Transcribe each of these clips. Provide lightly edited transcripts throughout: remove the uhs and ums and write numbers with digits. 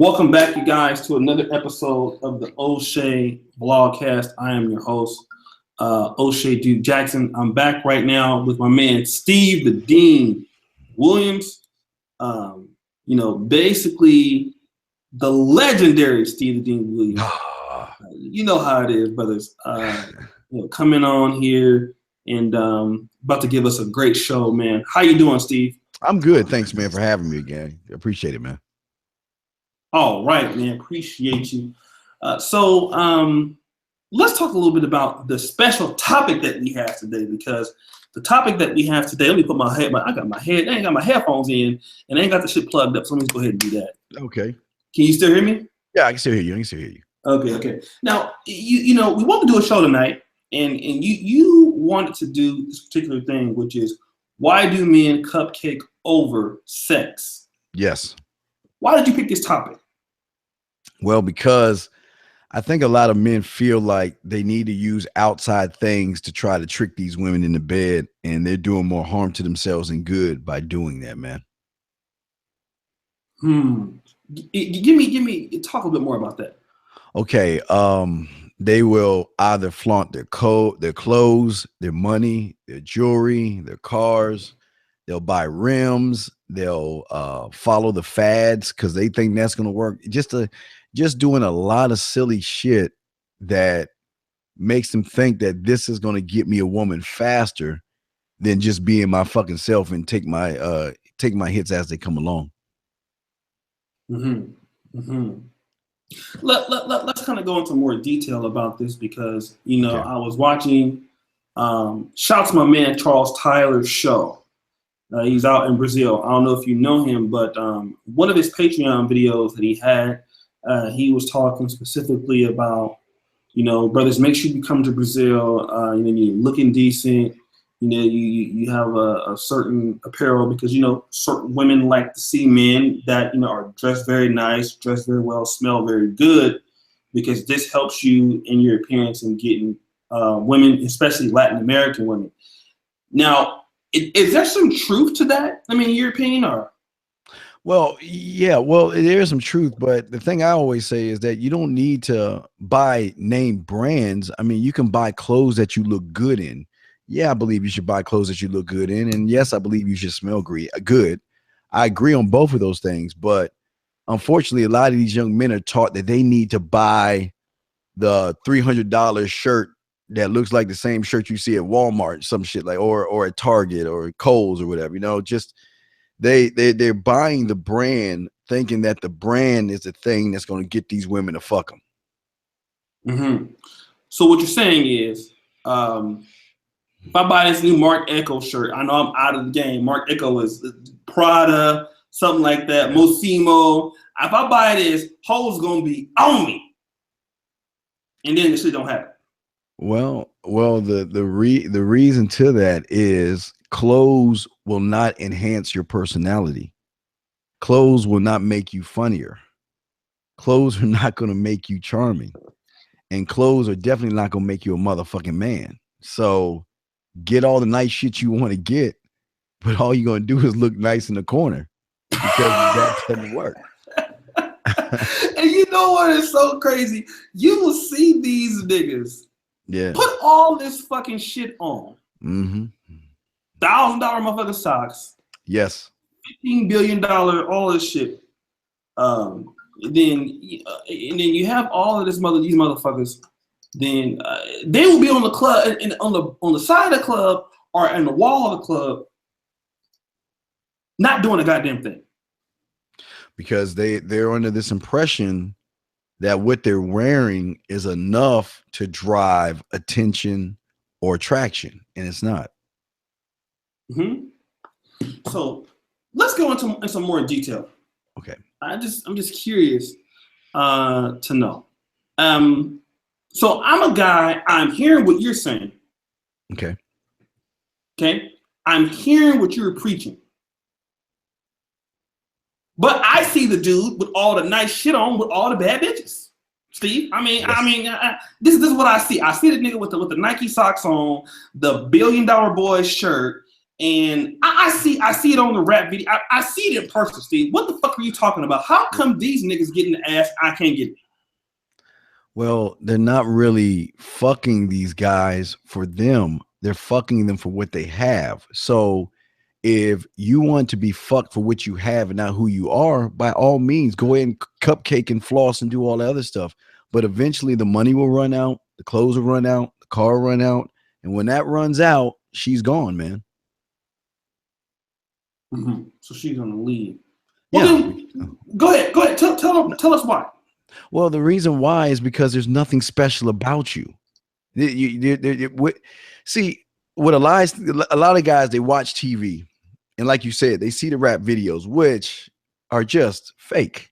Welcome back, you guys, to another episode of the O'Shea Vlogcast. I am your host, O'Shea Duke Jackson. I'm back right now with my man, Steve the Dean Williams. Basically the legendary Steve the Dean Williams. You know how it is, brothers. Coming on here and about to give us a great show, man. How you doing, Steve? I'm good. Thanks, man, for having me again. Appreciate it, man. All right, man. Appreciate you. So let's talk a little bit about the special topic that we have today, because the topic that we have today, let me put I ain't got my headphones in and I ain't got the shit plugged up. So let me go ahead and do that. Okay. Can you still hear me? Yeah, I can still hear you. Okay. Now, we want to do a show tonight, and you wanted to do this particular thing, which is, why do men cupcake over sex? Yes. Why did you pick this topic? Well, because I think a lot of men feel like they need to use outside things to try to trick these women into bed, and they're doing more harm to themselves than good by doing that, man. Give me talk a bit more about that. Okay. They will either flaunt their clothes, their money, their jewelry, their cars. They'll buy rims. They'll follow the fads because they think that's going to work. Just doing a lot of silly shit that makes them think that this is going to get me a woman faster than just being my fucking self and take my hits as they come along. Let's kind of go into more detail about this, because I was watching shouts to my man Charles Tyler's show. He's out in Brazil. I don't know if you know him, but one of his Patreon videos that he had, he was talking specifically about, brothers, make sure you come to Brazil. You're looking decent. You have a certain apparel, because certain women like to see men that are dressed very nice, dressed very well, smell very good, because this helps you in your appearance and getting women, especially Latin American women. Now, is there some truth to that? I mean, in your opinion, or? Well, yeah, there is some truth, but the thing I always say is that you don't need to buy name brands. I mean, you can buy clothes that you look good in. Yeah, I believe you should buy clothes that you look good in, and yes, I believe you should smell good. I agree on both of those things, but unfortunately, a lot of these young men are taught that they need to buy the $300 shirt that looks like the same shirt you see at Walmart, some shit like, or at Target or Kohl's or whatever. Just they're buying the brand, thinking that the brand is the thing that's going to get these women to fuck them. So what you're saying is, if I buy this new Marc Ecko shirt, I know I'm out of the game. Marc Ecko is Prada, something like that, Mossimo. If I buy this, hoes gonna be on me, and then the shit don't happen. Well, the reason to that is clothes will not enhance your personality. Clothes will not make you funnier. Clothes are not going to make you charming, and clothes are definitely not going to make you a motherfucking man. So get all the nice shit you want to get, but all you're going to do is look nice in the corner, because that doesn't work. And you know what is so crazy? You will see these niggas put all this fucking shit on. $1,000 motherfucking socks. Yes. $15 billion, all this shit. And then you have all of these motherfuckers. Then they will be on the club and on the side of the club or in the wall of the club, not doing a goddamn thing. Because they're under this impression that what they're wearing is enough to drive attention or attraction, and it's not. So let's go into some more detail. Okay. I'm just curious to know. So I'm a guy. I'm hearing what you're saying. Okay. I'm hearing what you're preaching. But I see the dude with all the nice shit on, with all the bad bitches. Steve, this is what I see. I see the nigga with the Nike socks on, the $1 billion boy shirt, And I see it on the rap video. I see it in person, Steve. What the fuck are you talking about? How come these niggas getting the ass, I can't get it? Well, they're not really fucking these guys for them. They're fucking them for what they have. So if you want to be fucked for what you have and not who you are, by all means, go ahead and cupcake and floss and do all the other stuff. But eventually the money will run out, the clothes will run out, the car will run out. And when that runs out, she's gone, man. Mm-hmm. So she's gonna leave. Well, yeah. Then, go ahead. Tell us why. Well, the reason why is because there's nothing special about you. See, what a lot of guys, they watch TV, and like you said, they see the rap videos, which are just fake.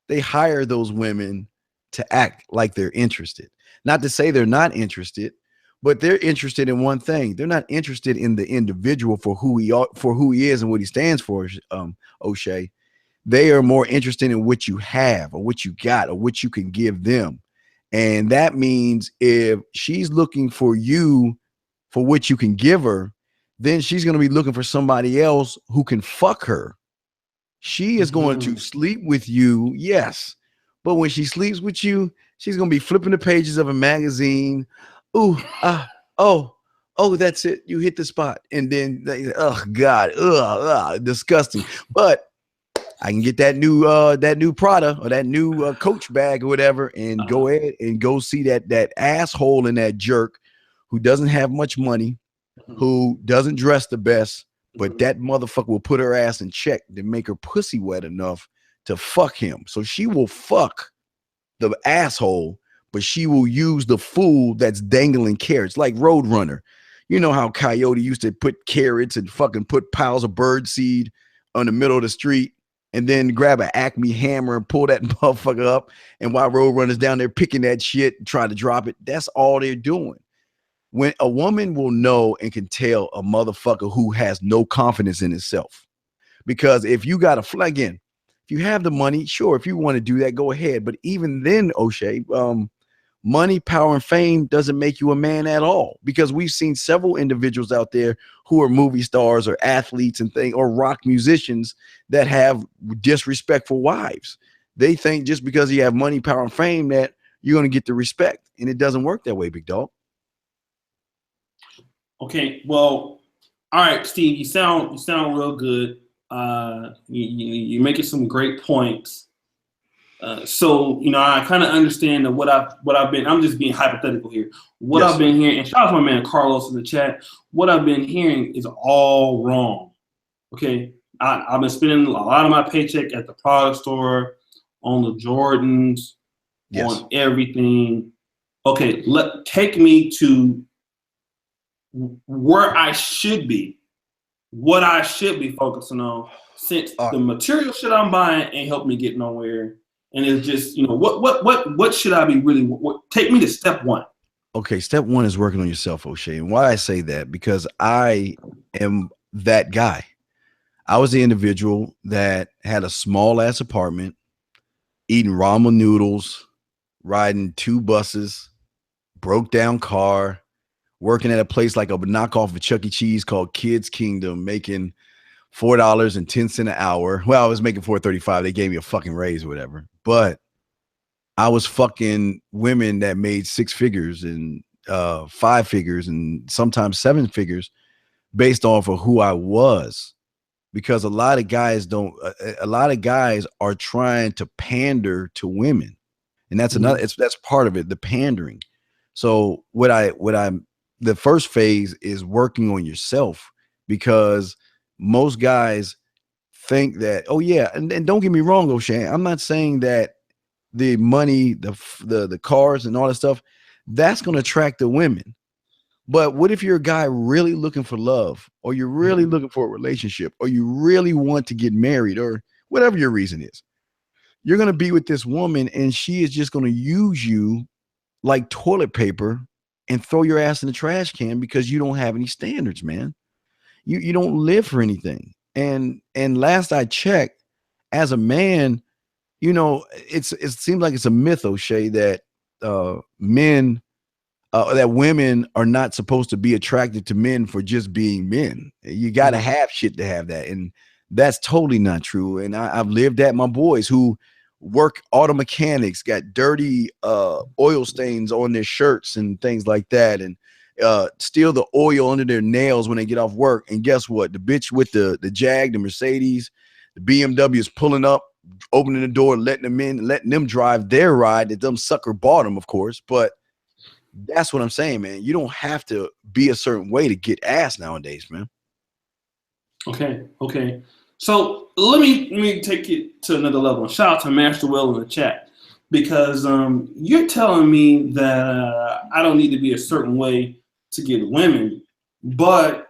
They hire those women to act like they're interested. Not to say they're not interested, but they're interested in one thing. They're not interested in the individual for who he is and what he stands for, O'Shea. They are more interested in what you have or what you got or what you can give them. And that means if she's looking for you for what you can give her, then she's going to be looking for somebody else who can fuck her. She is going to sleep with you, yes. But when she sleeps with you, she's going to be flipping the pages of a magazine. Ooh, oh, that's it. You hit the spot. And then, oh, God, disgusting. But I can get that new Prada or that new Coach bag or whatever, and go ahead and go see that asshole and that jerk who doesn't have much money, who doesn't dress the best, but that motherfucker will put her ass in check to make her pussy wet enough to fuck him. So she will fuck the asshole, but she will use the fool that's dangling carrots, like Roadrunner. You know how Coyote used to put carrots and fucking put piles of bird seed on the middle of the street, and then grab an Acme hammer and pull that motherfucker up. And while Roadrunner's down there picking that shit and trying to drop it, that's all they're doing. When a woman will know and can tell a motherfucker who has no confidence in himself. Because if you got a flag in, if you have the money, sure, if you want to do that, go ahead. But even then, O'Shea, money, power, and fame doesn't make you a man at all, because we've seen several individuals out there who are movie stars or athletes and things, or rock musicians that have disrespectful wives. They think just because you have money, power, and fame that you're going to get the respect, and it doesn't work that way, big dog. Okay, well, all right, Steve, you sound real good. You're making some great points. So, I kind of understand that what I've been, I'm just being hypothetical here. What I've been hearing, and shout out to my man Carlos in the chat, what I've been hearing is all wrong. Okay. I've been spending a lot of my paycheck at the product store, on the Jordans, on everything. Okay. Take me to where I should be, what I should be focusing on, since the material shit I'm buying ain't helped me get nowhere. And it's just, what should I be really, take me to step one. Okay, step one is working on yourself, O'Shea. And why I say that, because I am that guy. I was the individual that had a small ass apartment, eating ramen noodles, riding 2 buses, broke down car, working at a place like a knockoff of Chuck E. Cheese called Kids Kingdom, making $4.10 an hour. Well, I was making $4.35. They gave me a fucking raise or whatever. But I was fucking women that made 6 figures and 5 figures and sometimes 7 figures based off of who I was. Because a lot of guys are trying to pander to women. And that's that's part of it, the pandering. So the first phase is working on yourself, because most guys think that, oh yeah, and don't get me wrong, O'Shea, I'm not saying that the money, the cars and all that stuff, that's going to attract the women. But what if you're a guy really looking for love, or you're really looking for a relationship, or you really want to get married, or whatever your reason is? You're going to be with this woman and she is just going to use you like toilet paper and throw your ass in the trash can because you don't have any standards, man. You don't live for anything. And last I checked, as a man, it seems like it's a myth, O'Shea, that men that women are not supposed to be attracted to men for just being men. You got to have shit to have that. And that's totally not true. And I've lived at my boys who work auto mechanics, got dirty oil stains on their shirts and things like that. And steal the oil under their nails when they get off work. And guess what? The bitch with the Jag, the Mercedes, the BMW is pulling up, opening the door, letting them in, letting them drive their ride that them sucker bought them, of course. But that's what I'm saying, man. You don't have to be a certain way to get ass nowadays, man. Okay. So let me take it to another level. Shout out to Master Will in the chat, because you're telling me that I don't need to be a certain way to get women, but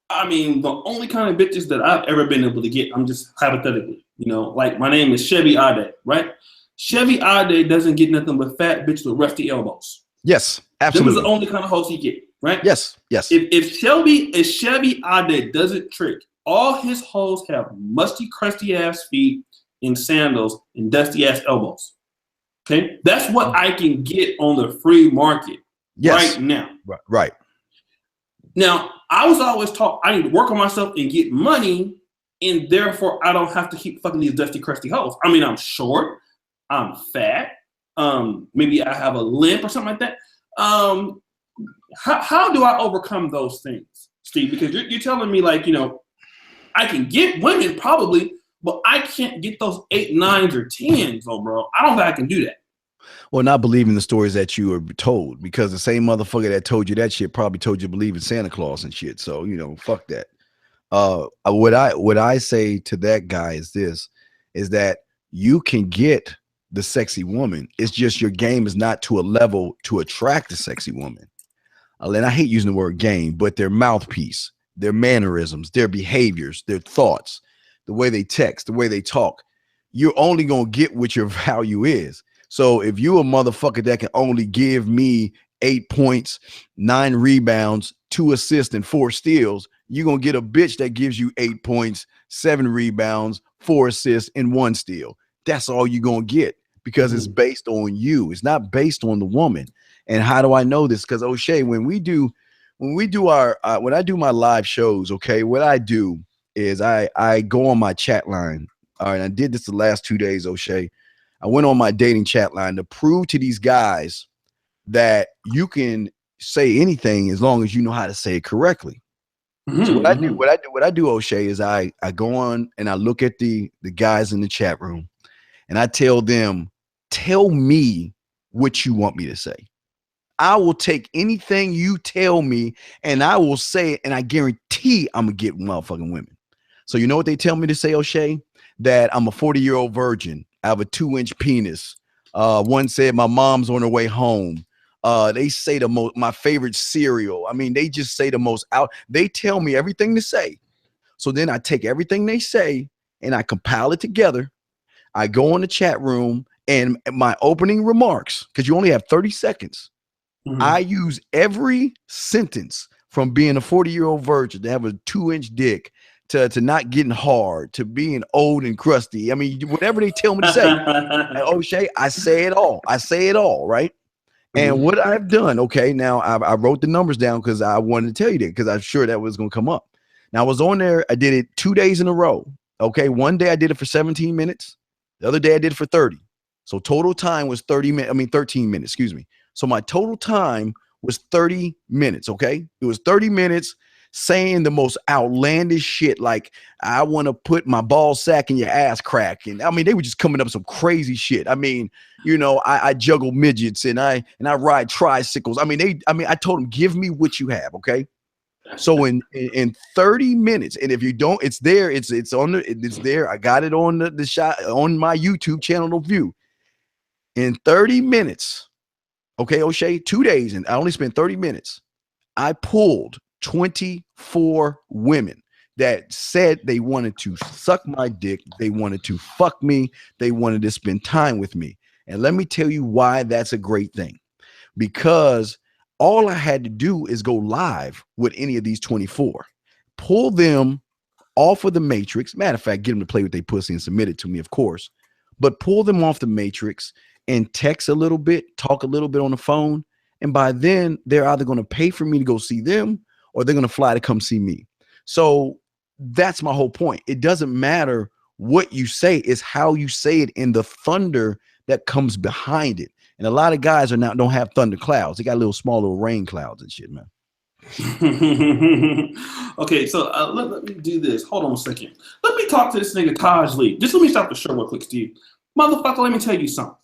I mean, the only kind of bitches that I've ever been able to get, I'm just hypothetically, like my name is Chevy Ade, right? Chevy Ade doesn't get nothing but fat bitches with rusty elbows. Yes, absolutely. Them is the only kind of hoes he get, right? Yes. If Chevy Ade doesn't trick, all his hoes have musty, crusty ass feet and sandals and dusty ass elbows. Okay, that's what I can get on the free market right now. Right. Now, I was always taught I need to work on myself and get money, and therefore I don't have to keep fucking these dusty, crusty hoes. I mean, I'm short, I'm fat. Maybe I have a limp or something like that. How do I overcome those things, Steve? Because you're telling me, like, I can get women probably, but I can't get those 8, 9s, or 10s, bro. I don't think I can do that. Well, not believing the stories that you were told, because the same motherfucker that told you that shit probably told you to believe in Santa Claus and shit. So, fuck that. What I say to that guy is this, is that you can get the sexy woman. It's just your game is not to a level to attract a sexy woman. And I hate using the word game, but their mouthpiece, their mannerisms, their behaviors, their thoughts, the way they text, the way they talk, you're only going to get what your value is. So if you a motherfucker that can only give me 8 points, 9 rebounds, 2 assists, and 4 steals, you're going to get a bitch that gives you 8 points, 7 rebounds, 4 assists, and 1 steal. That's all you're going to get, because it's based on you. It's not based on the woman. And how do I know this? Because O'Shea, when I do my live shows, okay, what I do is I go on my chat line. All right, I did this the last 2 days, O'Shea. I went on my dating chat line to prove to these guys that you can say anything as long as you know how to say it correctly. So what I do, O'Shea, is I go on and I look at the guys in the chat room, and I tell them, tell me what you want me to say. I will take anything you tell me and I will say it, and I guarantee I'm gonna get motherfucking women. So you know what they tell me to say, O'Shea? That I'm a 40-year-old virgin. I have a 2-inch penis. One said my mom's on her way home. They say my favorite cereal. I mean, they just say the most out. They tell me everything to say. So then I take everything they say and I compile it together. I go in the chat room, and my opening remarks, because you only have 30 seconds. I use every sentence from being a 40-year-old virgin to have a 2-inch dick to not getting hard to being old and crusty. I mean, whatever they tell me to say. And O'Shea, I say it all. Right? And what I've done, okay, now I wrote the numbers down because I wanted to tell you that, because I'm sure that was going to come up. Now I was on there. I did it 2 days in a row. Okay, one day I did it for 17 minutes. The other day I did it for 30. So total time was 13 minutes, excuse me. So my total time was 30 minutes, okay? It was 30 minutes saying the most outlandish shit, like, I want to put my ball sack in your ass crack. And I mean, they were just coming up with some crazy shit. I mean, I juggle midgets and I ride tricycles. I told them, give me what you have, okay? So in 30 minutes, and if you don't, it's there. It's there. I got it on the shot on my YouTube channel to view. In 30 minutes, okay, O'Shea, 2 days, and I only spent 30 minutes. I pulled 24 women that said they wanted to suck my dick, they wanted to fuck me, they wanted to spend time with me. And let me tell you why that's a great thing. Because all I had to do is go live with any of these 24, pull them off of the matrix. Matter of fact, get them to play with their pussy and submit it to me, of course, but pull them off the matrix and text a little bit, talk a little bit on the phone, And by then, they're either going to pay for me to go see them or they're going to fly to come see me. So that's my whole point. It doesn't matter what you say, it's how you say it in the thunder that comes behind it. And a lot of guys don't have thunder clouds. They got small little rain clouds and shit, man. Okay, so let me do this. Hold on a second. Let me talk to this nigga Taj Lee. Just let me stop the show real quick, Steve. Motherfucker, let me tell you something.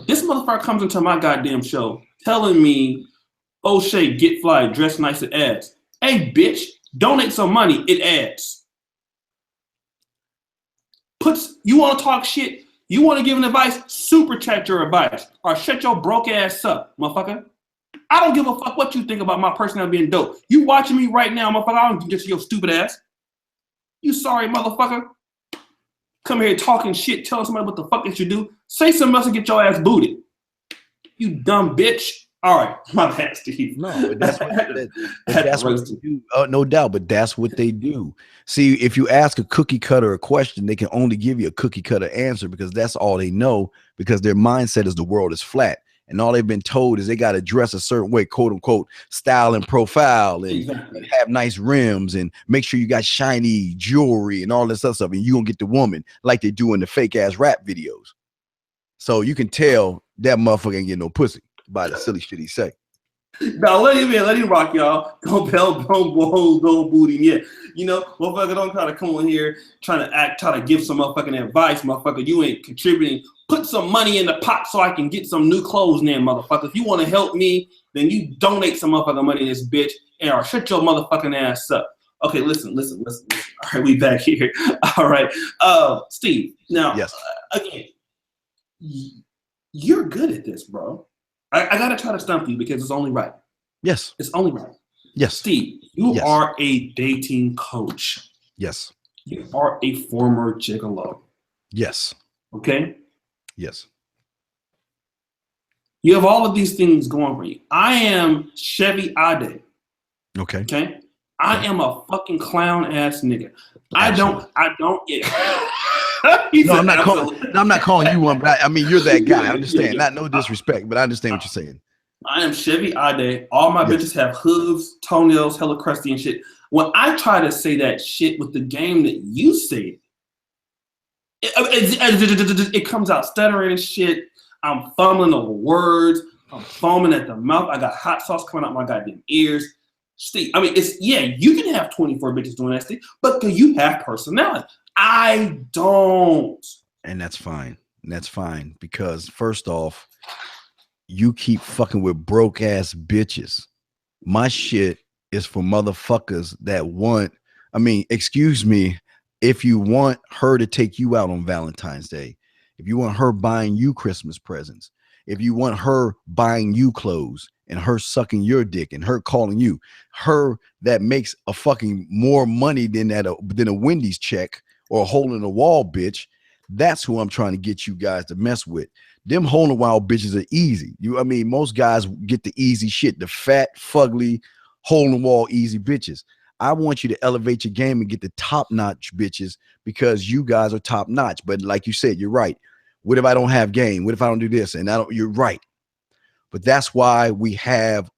This motherfucker comes into my goddamn show telling me, O'Shea, get fly, dress nice, it adds. Hey, bitch, donate some money, it adds. You want to talk shit? You want to give an advice? Super chat your advice. Or shut your broke ass up, motherfucker. I don't give a fuck what you think about my personality being dope. You watching me right now, motherfucker. I don't get your stupid ass. You sorry, motherfucker. Come here talking shit, telling somebody what the fuck they should do. Say something else and get your ass booted. You dumb bitch. All right, my bad, Steve. No, but that's what they do. No doubt, but that's what they do. See, if you ask a cookie cutter a question, they can only give you a cookie cutter answer because that's all they know, because their mindset is the world is flat. And all they've been told is they got to dress a certain way, quote unquote, style and profile, and have nice rims and make sure you got shiny jewelry and all this other stuff. And you're going to get the woman like they do in the fake ass rap videos. So you can tell that motherfucker ain't getting no pussy by the silly shit he say. No, let him rock, y'all. Don't booty yet. You know, motherfucker, don't try to come on here try to give some motherfucking advice, motherfucker. You ain't contributing. Put some money in the pot so I can get some new clothes in there, motherfucker. If you want to help me, then you donate some motherfucking money to this bitch or shut your motherfucking ass up. Okay, listen. All right, we back here. All right. Steve, now, yes. Again, you're good at this, bro. I got to try to stump you because it's only right. Yes. It's only right. Yes. Steve, you are a dating coach. Yes. You are a former gigolo. Yes. Okay? Yes. You have all of these things going for you. I am Chevy Ade. Okay. Okay? I am a fucking clown ass nigga. Absolutely. I don't I'm not calling you one, but I mean, you're that guy. I understand. Not no disrespect, but I understand what you're saying. I am Chevy Ade. All my bitches have hooves, toenails, hella crusty and shit. When I try to say that shit with the game that you say, it comes out stuttering and shit. I'm fumbling over words. I'm foaming at the mouth. I got hot sauce coming out my goddamn ears. Steve, I mean, you can have 24 bitches doing that, Steve, but do you have personality? I don't. And that's fine. That's fine. Because first off, you keep fucking with broke ass bitches. My shit is for motherfuckers that want, excuse me, if you want her to take you out on Valentine's Day, if you want her buying you Christmas presents, if you want her buying you clothes and her sucking your dick and her calling you, her that makes a fucking more money than a Wendy's check or a hole in the wall bitch, that's who I'm trying to get you guys to mess with. Them hole in the wall bitches are easy. Most guys get the easy shit, the fat, fugly, hole in the wall easy bitches. I want you to elevate your game and get the top notch bitches because you guys are top notch. But like you said, you're right. What if I don't have game? What if I don't do this? And you're right. But that's why we have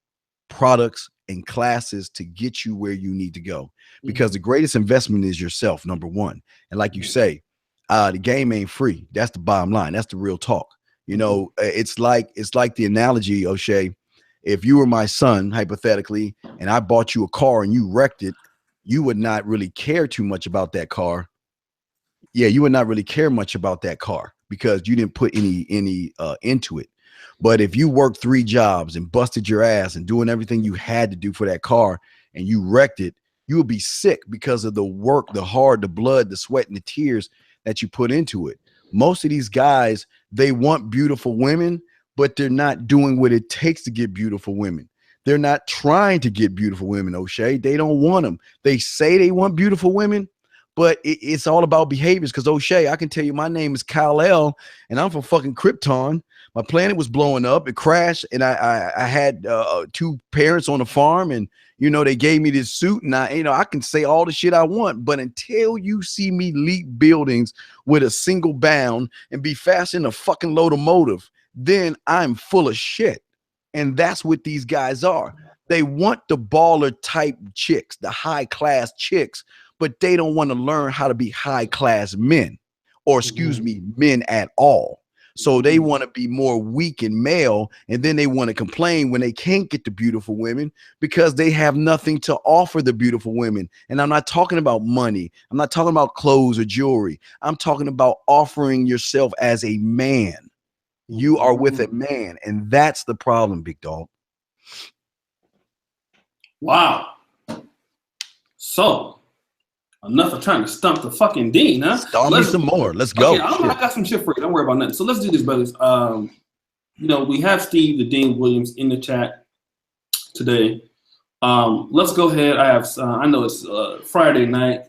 products and classes to get you where you need to go, because the greatest investment is yourself, number one. And like you say, the game ain't free. That's the bottom line. That's the real talk. It's like the analogy, O'Shea. If you were my son, hypothetically, and I bought you a car and you wrecked it, you would not really care too much about that car. Yeah, you would not really care much about that car because you didn't put any into it. But if you worked 3 jobs and busted your ass and doing everything you had to do for that car and you wrecked it, you would be sick because of the work, the hard, the blood, the sweat, and the tears that you put into it. Most of these guys, they want beautiful women, but they're not doing what it takes to get beautiful women. They're not trying to get beautiful women, O'Shea. They don't want them. They say they want beautiful women, but it's all about behaviors. Because O'Shea, I can tell you my name is Kal-El, and I'm from fucking Krypton. My planet was blowing up. It crashed, and I had 2 parents on a farm, and they gave me this suit, and I can say all the shit I want, but until you see me leap buildings with a single bound and be faster than a fucking locomotive, then I'm full of shit. And that's what these guys are. They want the baller type chicks, the high class chicks, but they don't want to learn how to be high class men, or excuse me, men at all. So they want to be more weak and male, and then they want to complain when they can't get the beautiful women because they have nothing to offer the beautiful women. And I'm not talking about money. I'm not talking about clothes or jewelry. I'm talking about offering yourself as a man. You are with a man, and that's the problem, big dog. Wow. So, enough of trying to stump the fucking Dean, huh? Stump me some more. Let's go. Okay, I got some shit for you. Don't worry about nothing. So let's do this, brothers. We have Steve the Dean Williams in the chat today. Let's go ahead. I know it's Friday night.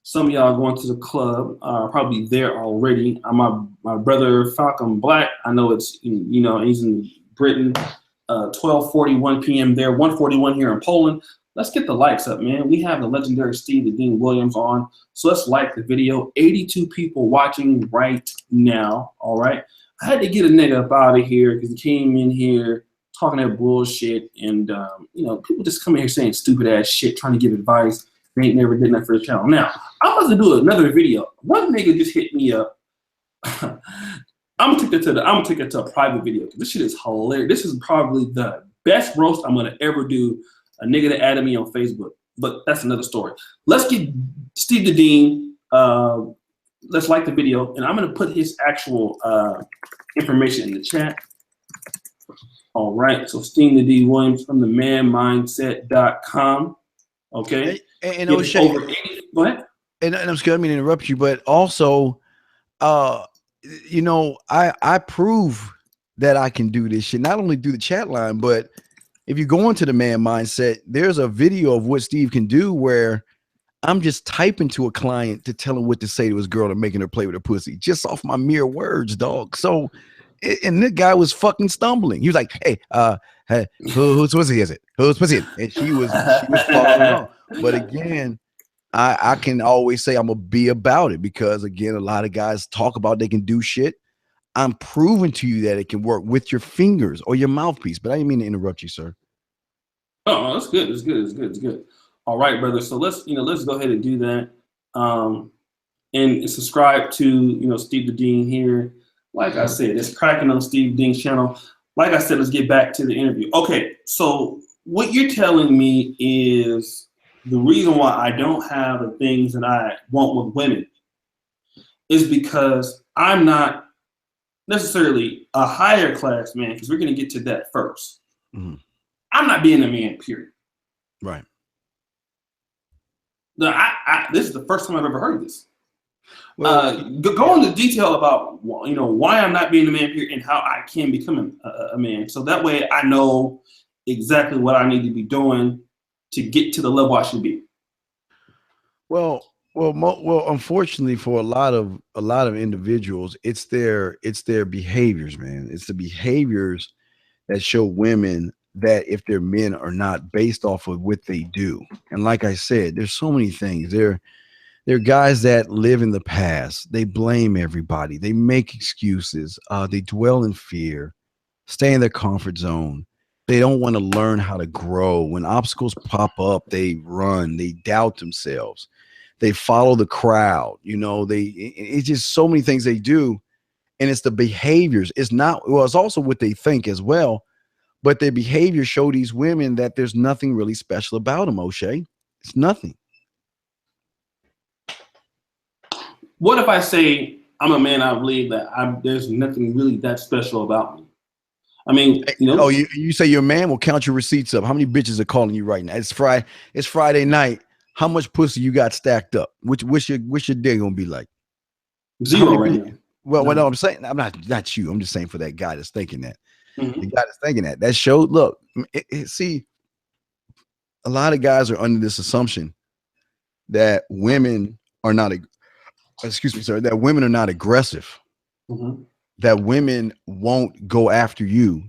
Some of y'all are going to the club, probably there already. My brother Falcon Black, I know it's, he's in Britain, 12:41 p.m. there, 1:41 here in Poland. Let's get the likes up, man. We have the legendary Steve the Dean Williams on. So let's like the video. 82 people watching right now, all right? I had to get a nigga up out of here because he came in here talking that bullshit. And, people just come in here saying stupid ass shit, trying to give advice. They ain't never did that for the channel. Now, I'm about to do another video. One nigga just hit me up. I'm gonna take it to a private video. This shit is hilarious. This is probably the best roast I'm gonna ever do. A nigga that added me on Facebook, but that's another story. Let's get Steve the Dean. Let's like the video, and I'm gonna put his actual information in the chat. All right, so Steve the Dean Williams from the manmindset.com. Okay. And O'Shea, go ahead. And I'm scared, I mean to interrupt you, but also, I prove that I can do this shit. Not only do the chat line, but if you go into the Man Mindset, there's a video of what Steve can do where I'm just typing to a client to tell him what to say to his girl and making her play with her pussy just off my mere words, dog. So, and the guy was fucking stumbling. He was like, "Hey, whose pussy is it? Whose pussy is it?" And she was following along. But again, I can always say I'm gonna be about it because again, a lot of guys talk about they can do shit. I'm proving to you that it can work with your fingers or your mouthpiece. But I didn't mean to interrupt you, sir. Oh, that's good. It's good. It's good. It's good. All right, brother. So let's go ahead and do that. And subscribe to Steve the Dean here. Like I said, it's cracking on Steve Dean's channel. Like I said, let's get back to the interview. Okay, so what you're telling me is the reason why I don't have the things that I want with women is because I'm not necessarily a higher class man, because we're going to get to that first. Mm-hmm. I'm not being a man, period. Right. This is the first time I've ever heard this. Well, go into detail about why I'm not being a man, period, and how I can become a man. So that way I know exactly what I need to be doing to get to the level I should be. Well, unfortunately for a lot of individuals, it's their behaviors, man. It's the behaviors that show women that if their men are not based off of what they do. And like I said, there's so many things. They're guys that live in the past. They blame everybody. They make excuses. They dwell in fear, stay in their comfort zone. They don't want to learn how to grow. When obstacles pop up, they run. They doubt themselves. They follow the crowd. It's just so many things they do. And it's the behaviors. It's also what they think as well. But their behaviors show these women that there's nothing really special about them, O'Shea. It's nothing. What if I say I'm a man? I believe that there's nothing really that special about me. I mean, Oh, you say you're a man? Well, count your receipts up. How many bitches are calling you right now? It's Friday night. How much pussy you got stacked up? What's your day gonna be like? Zero right now. Well, no, I'm saying I'm not you. I'm just saying for that guy that's thinking that. Mm-hmm. The guy that's thinking that showed. Look, see, a lot of guys are under this assumption that women are not. That women are not aggressive. Mm-hmm. That women won't go after you.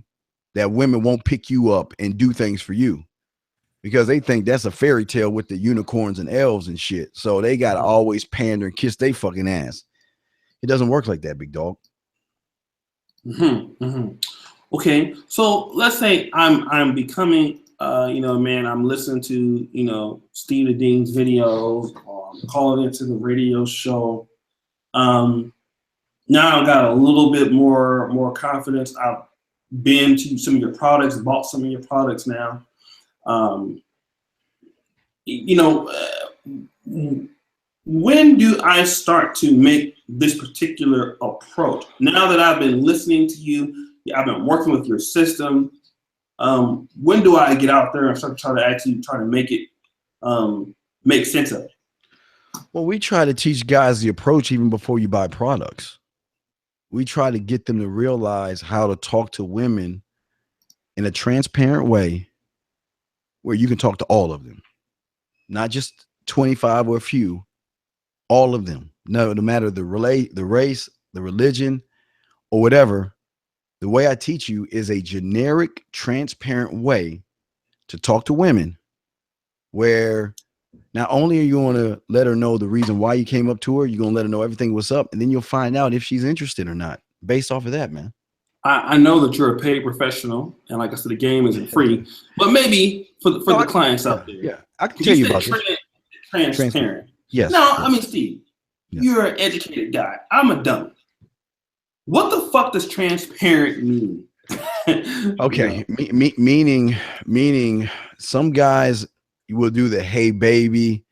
That women won't pick you up and do things for you. Because they think that's a fairy tale with the unicorns and elves and shit. So they got to always pander and kiss their fucking ass. It doesn't work like that, big dog. Mm-hmm. Mm-hmm. Okay, so let's say I'm becoming man, I'm listening to Steve the Dean's videos, or I'm calling into the radio show. Um, Now I've got a little bit more confidence. I've been to some of your products, bought some of your products now. Um, you know, when do I start to make this particular approach? Now that I've been listening to you, I've been working with your system. When do I get out there and start trying to actually try to make it make sense of it? Well, we try to teach guys the approach even before you buy products. We try to get them to realize how to talk to women in a transparent way where you can talk to all of them, not just 25 or a few, all of them. No matter the race, the religion, or whatever. The way I teach you is a generic, transparent way to talk to women where not only are you going to let her know the reason why you came up to her, you're going to let her know everything what's up, and then you'll find out if she's interested or not based off of that, man. I know that you're a paid professional, and like I said, the game isn't free. But maybe for the clients out there, yeah, I can tell you about this. Transparent. Yes. No, yes. I mean, Steve, you're an educated guy. I'm a dummy. What the fuck does transparent mean? Okay, meaning some guys will do the hey baby,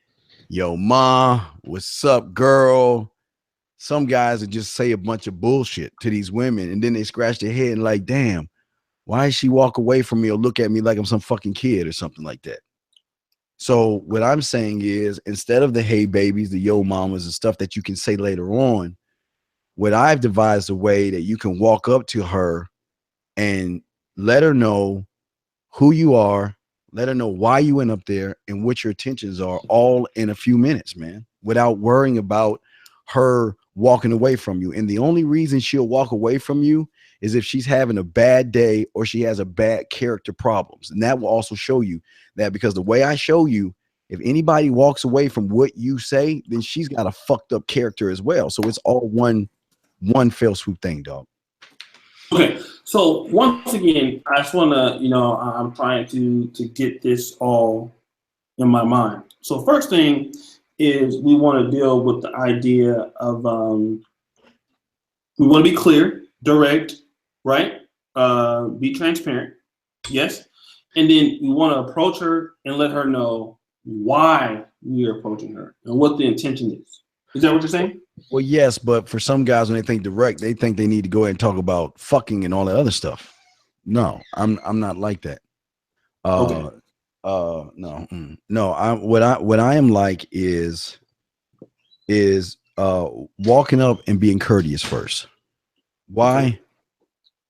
yo ma, what's up girl. Some guys will just say a bunch of bullshit to these women, and then they scratch their head and like, damn, why does she walk away from me or look at me like I'm some fucking kid or something like that? So what I'm saying is, instead of the hey babies, the yo mamas and stuff that you can say later on, what I've devised a way that you can walk up to her and let her know who you are, let her know why you went up there and what your intentions are, all in a few minutes, man, without worrying about her walking away from you. And the only reason she'll walk away from you is if she's having a bad day or she has a bad character problems. And that will also show you that, because the way I show you, if anybody walks away from what you say, then she's got a fucked up character as well. So it's all one fell swoop thing, dog. Okay, so once again, I just want to, I'm trying to get this all in my mind. So first thing is we want to deal with the idea of we want to be clear, direct, right? Be transparent, yes, and then we want to approach her and let her know why we are approaching her and what the intention is. Is that what you're saying? Well, yes, but for some guys, when they think direct, they think they need to go ahead and talk about fucking and all that other stuff. No, I'm not like that. Okay. No. What I am like is walking up and being courteous first. Why? Okay.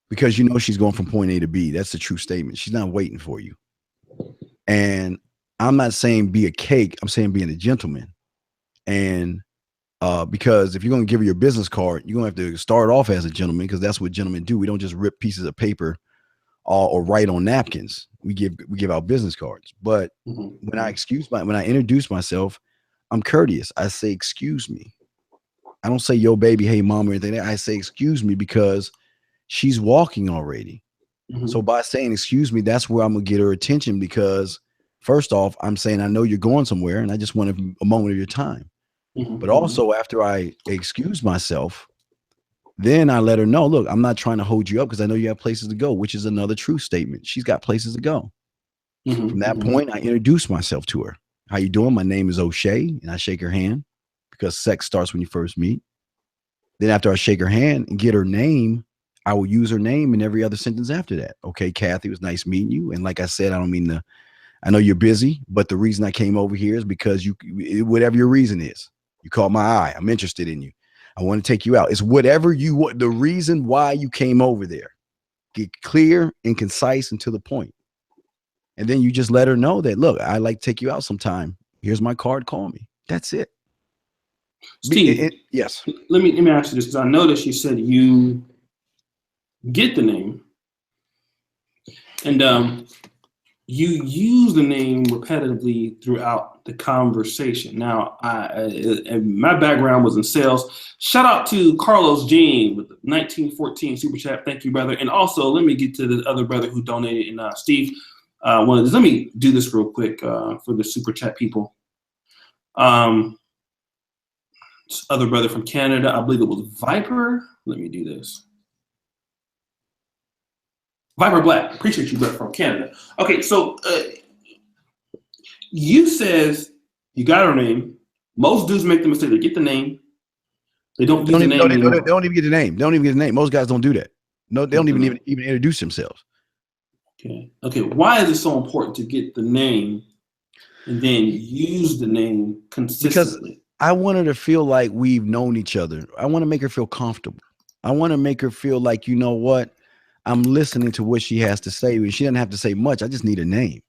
Because she's going from point A to B. That's the true statement. She's not waiting for you. And I'm not saying be a cake. I'm saying being a gentleman. And because if you're going to give her your business card, you're going to have to start off as a gentleman, because that's what gentlemen do. We don't just rip pieces of paper or write on napkins. We give out business cards. But when I introduce myself, I'm courteous. I say, excuse me. I don't say, yo, baby, hey, mom, or anything. I say, excuse me, because she's walking already. So by saying, excuse me, that's where I'm going to get her attention, because first off, I'm saying, I know you're going somewhere and I just want a moment of your time. But also, after I excuse myself, then I let her know, look, I'm not trying to hold you up because I know you have places to go, which is another true statement. She's got places to go. From that point, I introduce myself to her. How you doing? My name is O'Shea, and I shake her hand, because sex starts when you first meet. Then after I shake her hand and get her name, I will use her name in every other sentence after that. Okay, Kathy, it was nice meeting you. And like I said, I know you're busy, but the reason I came over here is because whatever your reason is. You caught my eye. I'm interested in you. I want to take you out. It's whatever you want. The reason why you came over there. Get clear and concise and to the point. And then you just let her know that, look, I'd like to take you out sometime. Here's my card. Call me. That's it. Steve, yes. Let me ask you this, because I noticed you said you get the name. And you use the name repetitively throughout the conversation. Now, my background was in sales. Shout out to Carlos Jean with 1914 super chat. Thank you, brother. And also, let me get to the other brother who donated. And Steve, let me do this real quick for the super chat people. This other brother from Canada, I believe it was Viper. Let me do this. Viper Black, appreciate you, brother from Canada. Okay, so you says you got her name. Most dudes make the mistake. They get the name. They don't use the name anymore. They don't even get the name. They don't even get the name. Most guys don't do that. No, they don't even introduce themselves. Okay. Why is it so important to get the name and then use the name consistently? Because I want her to feel like we've known each other. I want to make her feel comfortable. I want to make her feel like, you know what? I'm listening to what she has to say. She doesn't have to say much. I just need a name.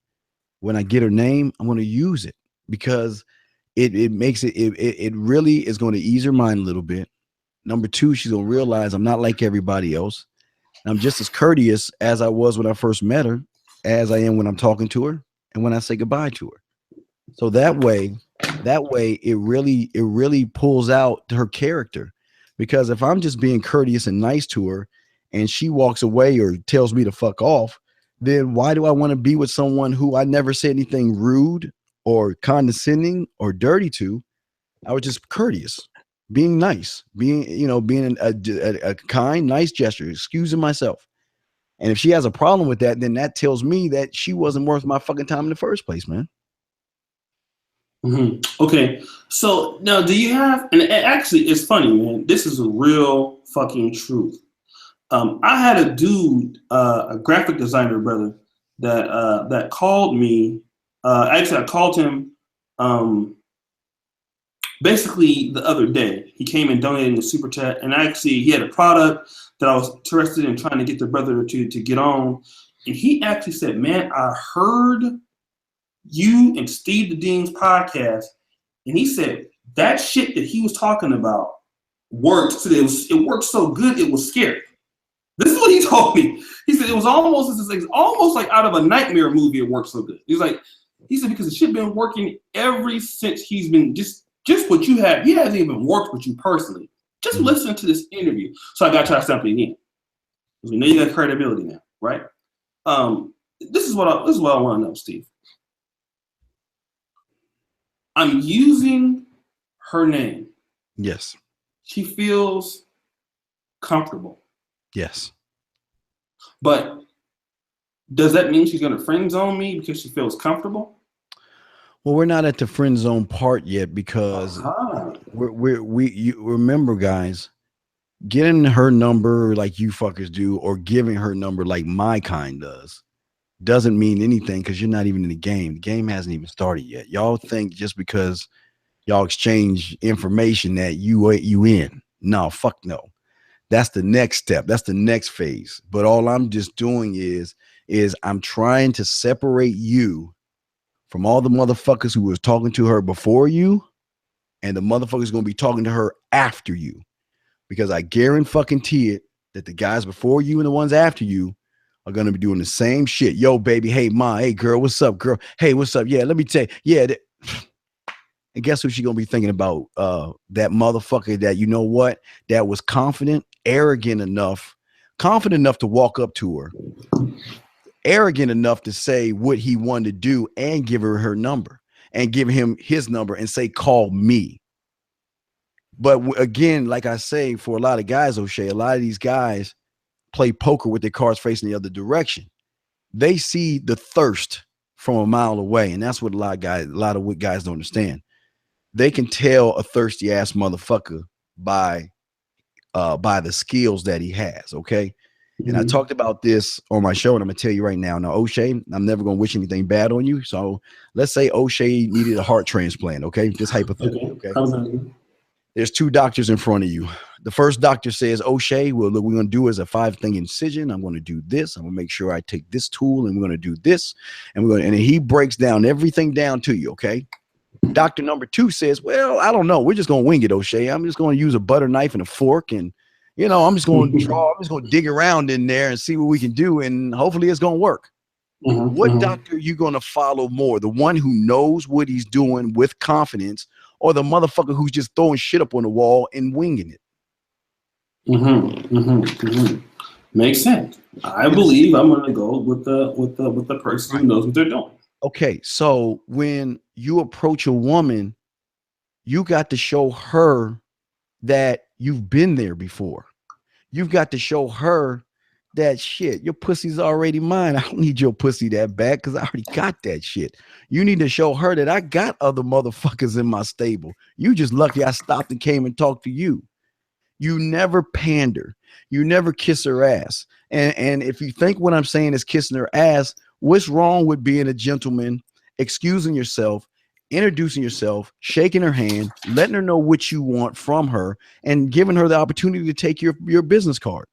When I get her name, I'm going to use it because it makes it really is going to ease her mind a little bit. Number two, she's going to realize I'm not like everybody else. I'm just as courteous as I was when I first met her, as I am when I'm talking to her and when I say goodbye to her. So that way it really pulls out her character. Because if I'm just being courteous and nice to her and she walks away or tells me to fuck off, then why do I want to be with someone who I never said anything rude or condescending or dirty to? I was just courteous, being nice, being a kind, nice gesture, excusing myself. And if she has a problem with that, then that tells me that she wasn't worth my fucking time in the first place, man. Mm-hmm. Okay, so now do you have? And actually, it's funny, man. This is a real fucking truth. I had a dude, a graphic designer brother, that called me. Actually, I called him basically the other day. He came and donated a super chat, and actually he had a product that I was interested in trying to get the brother to get on. And he actually said, "Man, I heard you and Steve the Dean's podcast," and he said that shit that he was talking about worked. So it worked so good it was scary. This is what he told me. He said it was almost like out of a nightmare movie. It worked so good. He said because the shit been working ever since he's been just what you have. He hasn't even worked with you personally. Just listen to this interview. So I got to try something again. We know you got credibility now, right? This is what I want to know, Steve. I'm using her name. Yes. She feels comfortable. Yes. But does that mean she's going to friend zone me because she feels comfortable? Well, we're not at the friend zone part yet because you remember, guys, getting her number like you fuckers do or giving her number like my kind doesn't mean anything because you're not even in the game. The game hasn't even started yet. Y'all think just because y'all exchange information that you in. No, fuck no. That's the next step. That's the next phase. But all I'm just doing is I'm trying to separate you from all the motherfuckers who was talking to her before you and the motherfuckers going to be talking to her after you. Because I guarantee it that the guys before you and the ones after you are going to be doing the same shit. Yo, baby. Hey, ma. Hey, girl. What's up, girl? Hey, what's up? Yeah, let me tell you. Yeah. And guess who she going to be thinking about? That motherfucker that, you know what? That was confident, arrogant enough to walk up to her. Arrogant enough to say what he wanted to do and give her number and give him his number and say, call me. But again, like I say, for a lot of guys, O'Shea, a lot of these guys play poker with their cards facing the other direction. They see the thirst from a mile away. And that's what a lot of guys don't understand. They can tell a thirsty ass motherfucker by the skills that he has. Okay. And I talked about this on my show, and I'm gonna tell you right now. Now, O'Shea, I'm never gonna wish anything bad on you. So let's say O'Shea needed a heart transplant. Okay, just hypothetically. Okay. There's two doctors in front of you. The first doctor says, O'Shea, well, look, we're gonna do is a 5-thing incision. I'm gonna do this. I'm gonna make sure I take this tool, and we're gonna do this, and he breaks down everything down to you. Okay. Doctor number 2 says, well, I don't know. We're just gonna wing it, O'Shea. I'm just gonna use a butter knife and a fork and. I'm just going to dig around in there and see what we can do. And hopefully it's going to work. What doctor are you going to follow more? The one who knows what he's doing with confidence, or the motherfucker who's just throwing shit up on the wall and winging it? Makes sense. I believe I'm going to go with the person who knows what they're doing. Okay, so when you approach a woman, you got to show her that you've been there before. You've got to show her that shit, your pussy's already mine. I don't need your pussy that bad because I already got that shit. You need to show her that I got other motherfuckers in my stable. You just lucky I stopped and came and talked to you. You never pander. You never kiss her ass. And if you think what I'm saying is kissing her ass, what's wrong with being a gentleman, excusing yourself, introducing yourself, shaking her hand, letting her know what you want from her, and giving her the opportunity to take your business card?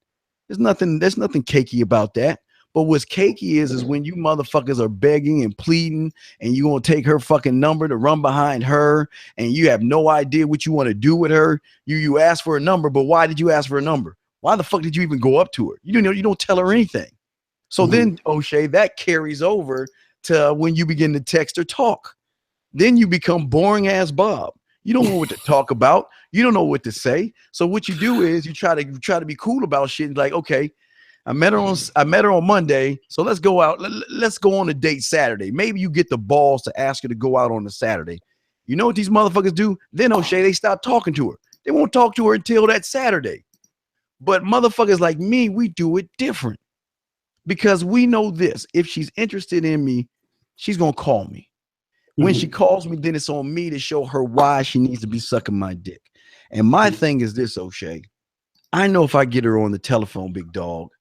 There's nothing cakey about that. But what's cakey is when you motherfuckers are begging and pleading and you gonna take her fucking number to run behind her and you have no idea what you want to do with her. You ask for a number, but why did you ask for a number? Why the fuck did you even go up to her? You don't tell her anything. So then, O'Shea, that carries over to when you begin to text or talk. Then you become boring ass Bob. You don't know what to talk about. You don't know what to say. So what you do is you try to be cool about shit. Like, okay, I met her on Monday, so let's go out. Let's go on a date Saturday. Maybe you get the balls to ask her to go out on a Saturday. You know what these motherfuckers do? Then, O'Shea, they stop talking to her. They won't talk to her until that Saturday. But motherfuckers like me, we do it different because we know this. If she's interested in me, she's gonna call me. When she calls me, then it's on me to show her why she needs to be sucking my dick. And my thing is this, O'Shea. I know if I get her on the telephone, big dog,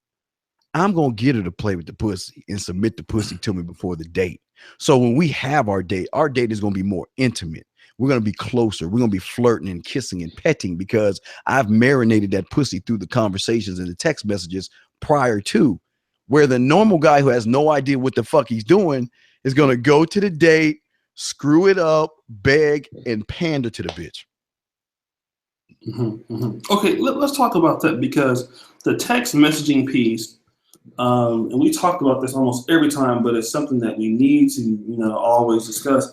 I'm going to get her to play with the pussy and submit the pussy to me before the date. So when we have our date is going to be more intimate. We're going to be closer. We're going to be flirting and kissing and petting because I've marinated that pussy through the conversations and the text messages prior to, where the normal guy who has no idea what the fuck he's doing is going to go to the date, screw it up, beg, and pander to the bitch. Okay, let's talk about that because the text messaging piece, and we talk about this almost every time, but it's something that we need to, always discuss.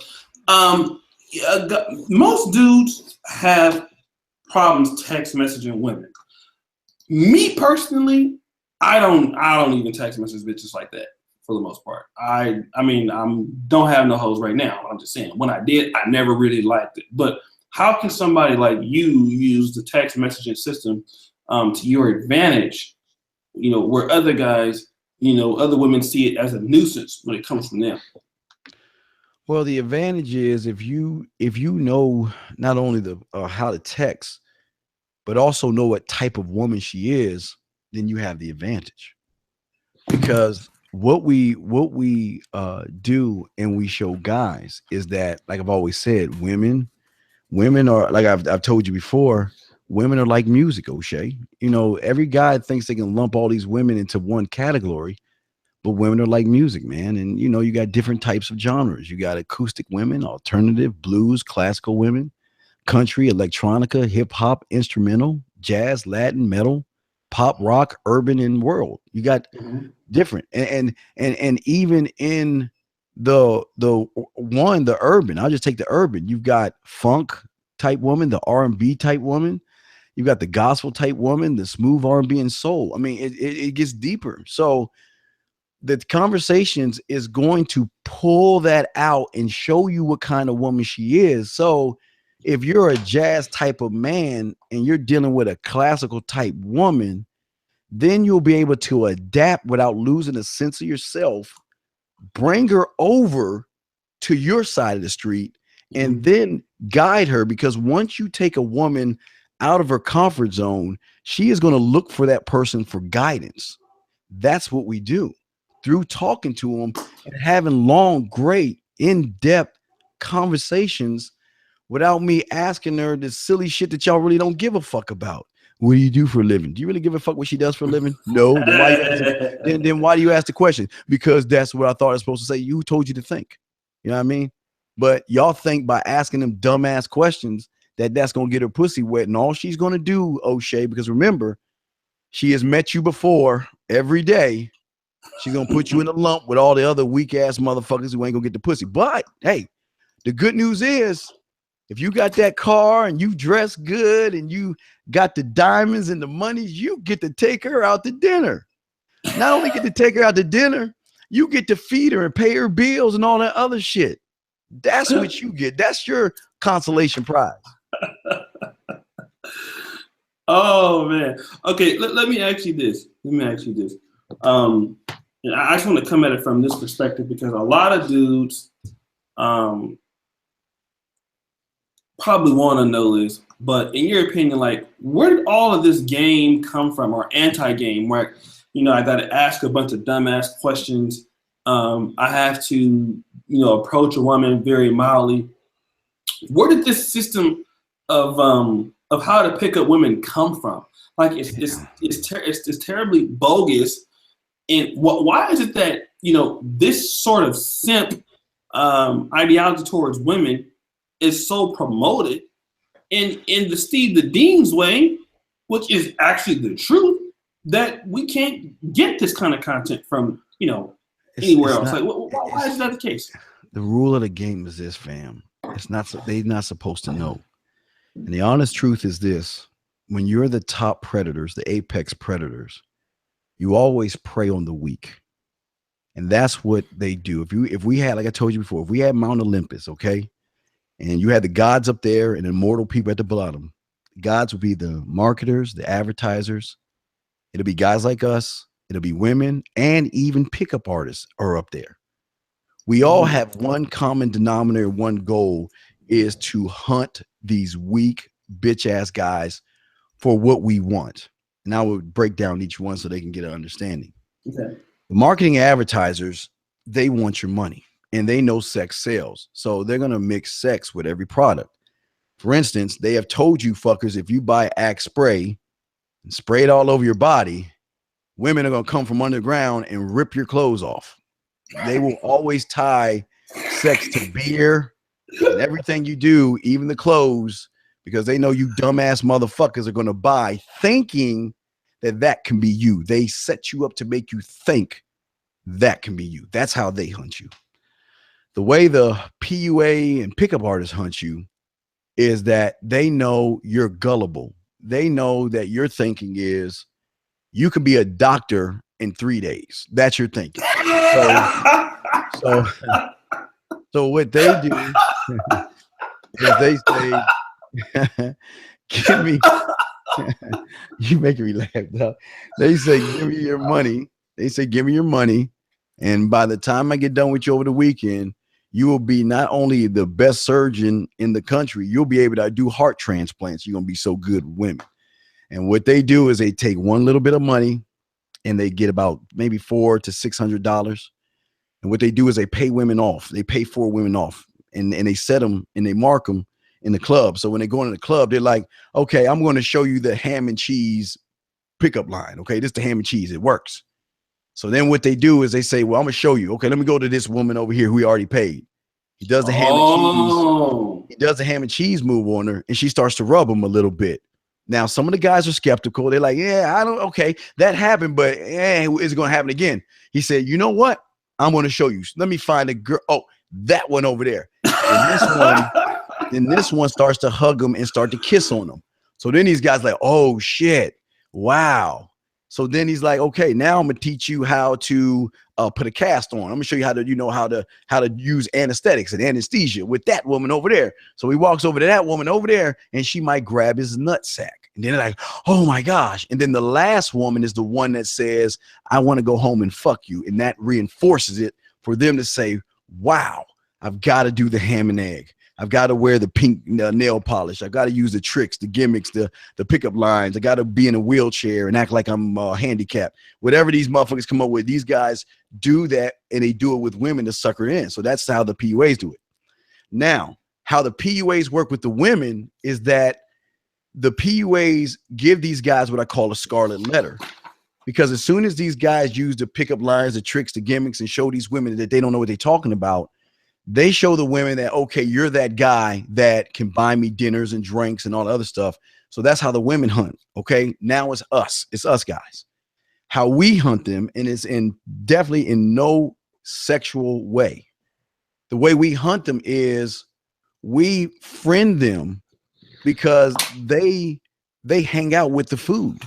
Most dudes have problems text messaging women. Me personally, I don't even text message bitches like that for the most part. I don't have no hoes right now. I'm just saying when I did, I never really liked it. But how can somebody like you use the text messaging system to your advantage? Where other guys, other women see it as a nuisance when it comes from them. Well, the advantage is if you know not only the how to text, but also know what type of woman she is, then you have the advantage. Because what we do and we show guys is that, like I've always said, women are, like I've told you before, women are like music, O'Shea. Every guy thinks they can lump all these women into one category. But women are like music, man. And, you got different types of genres. You got acoustic women, alternative, blues, classical women, country, electronica, hip hop, instrumental, jazz, Latin, metal, pop, rock, urban, and world. You got different. And even in the urban, I'll just take the urban. You've got funk type woman, the R&B type woman. You've got the gospel type woman, the smooth R&B and soul. I mean, it gets deeper. So the conversations is going to pull that out and show you what kind of woman she is. So if you're a jazz type of man and you're dealing with a classical type woman, then you'll be able to adapt without losing a sense of yourself, bring her over to your side of the street, and then guide her. Because once you take a woman out of her comfort zone, she is going to look for that person for guidance. That's what we do. Through talking to them and having long, great, in-depth conversations without me asking her the silly shit that y'all really don't give a fuck about. What do you do for a living? Do you really give a fuck what she does for a living? No. Then why do you ask the question? Because that's what I thought I was supposed to say. Who told you to think? You know what I mean? But y'all think by asking them dumbass questions that's going to get her pussy wet. And all she's going to do, O'Shea, because remember, she has met you before every day. She's gonna put you in a lump with all the other weak ass motherfuckers who ain't gonna get the pussy. But hey, the good news is, if you got that car and you dress good and you got the diamonds and the money, you get to take her out to dinner. Not only get to take her out to dinner, you get to feed her and pay her bills and all that other shit. That's what you get. That's your consolation prize. Oh man. Okay, let me ask you this. I just want to come at it from this perspective because a lot of dudes probably want to know this, but in your opinion, like, where did all of this game come from, or anti-game, where, I got to ask a bunch of dumbass questions. I have to, approach a woman very mildly. Where did this system of how to pick up women come from? Like, it's terribly bogus. And why is it that, this sort of simp ideology towards women is so promoted in the Steve the Dean's way, which is actually the truth, that we can't get this kind of content from, anywhere else? Like, why is that the case? The rule of the game is this, fam. It's not, they're not supposed to know. And the honest truth is this: when you're the top predators, the apex predators, you always prey on the weak. And that's what they do. If we had, like I told you before, if we had Mount Olympus, okay, and you had the gods up there and immortal people at the bottom, the gods would be the marketers, the advertisers. It'll be guys like us. It'll be women, and even pickup artists are up there. We all have one common denominator, one goal, is to hunt these weak bitch ass guys for what we want. And I would break down each one so they can get an understanding. Okay. The marketing advertisers, they want your money, and they know sex sells. So they're going to mix sex with every product. For instance, they have told you fuckers, if you buy Axe spray and spray it all over your body, women are going to come from underground and rip your clothes off. They will always tie sex to beer and everything you do, even the clothes, because they know you dumbass motherfuckers are going to buy thinking that can be you. They set you up to make you think that can be you. That's how they hunt you. The way the PUA and pickup artists hunt you is that they know you're gullible. They know that your thinking is you could be a doctor in 3 days. That's your thinking. So what they do is they say, give me, you making me laugh though. They say, give me your money. They say, give me your money. And by the time I get done with you over the weekend, you will be not only the best surgeon in the country, you'll be able to do heart transplants. You're going to be so good with women. And what they do is they take one little bit of money and they get about maybe $400 to $600. And what they do is they pay women off. They pay 4 women off, and they set them and they mark them in the club. So when they go into the club, they're like, okay, I'm going to show you the ham and cheese pickup line. Okay, this is the ham and cheese. It works. So then what they do is they say, well, I'm going to show you. Okay, let me go to this woman over here who we already paid. He does the ham and cheese. He does the ham and cheese move on her, and she starts to rub him a little bit. Now, some of the guys are skeptical. They're like, yeah, okay, that happened, but is it going to happen again? He said, you know what? I'm going to show you. Let me find a girl. Oh, that one over there. And this one starts to hug him and start to kiss on him. So then these guys like, oh shit, wow. So then he's like, okay, now I'm gonna teach you how to put a cast on. I'm gonna show you how to use anesthetics and anesthesia with that woman over there. So he walks over to that woman over there, and she might grab his nutsack. And then they're like, oh my gosh. And then the last woman is the one that says, I want to go home and fuck you. And that reinforces it for them to say, wow, I've got to do the ham and egg. I've got to wear the pink nail polish. I've got to use the tricks, the gimmicks, the pickup lines. I got to be in a wheelchair and act like I'm handicapped. Whatever these motherfuckers come up with, these guys do that, and they do it with women to sucker in. So that's how the PUAs do it. Now, how the PUAs work with the women is that the PUAs give these guys what I call a scarlet letter. Because as soon as these guys use the pickup lines, the tricks, the gimmicks, and show these women that they don't know what they're talking about, they show the women that, okay, you're that guy that can buy me dinners and drinks and all the other stuff. So that's how the women hunt. Okay, now it's us guys. how we hunt them, and it's definitely in no sexual way. The way we hunt them is we friend them because they hang out with the food.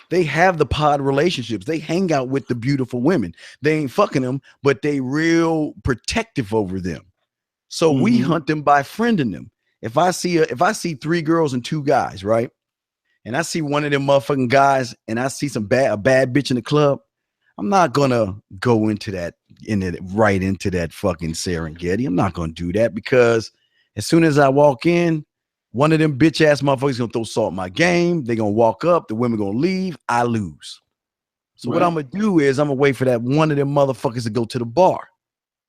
They have the pod relationships. They hang out with the beautiful women. They ain't fucking them, but they real protective over them. So we hunt them by friending them. If I see 3 girls and 2 guys, right? And I see one of them motherfucking guys and I see a bad bitch in the club, I'm not gonna go into that right into that fucking Serengeti. I'm not gonna do that because as soon as I walk in, one of them bitch ass motherfuckers gonna throw salt in my game. They gonna walk up, the women gonna leave, I lose. So what I'm gonna do is I'm gonna wait for that one of them motherfuckers to go to the bar.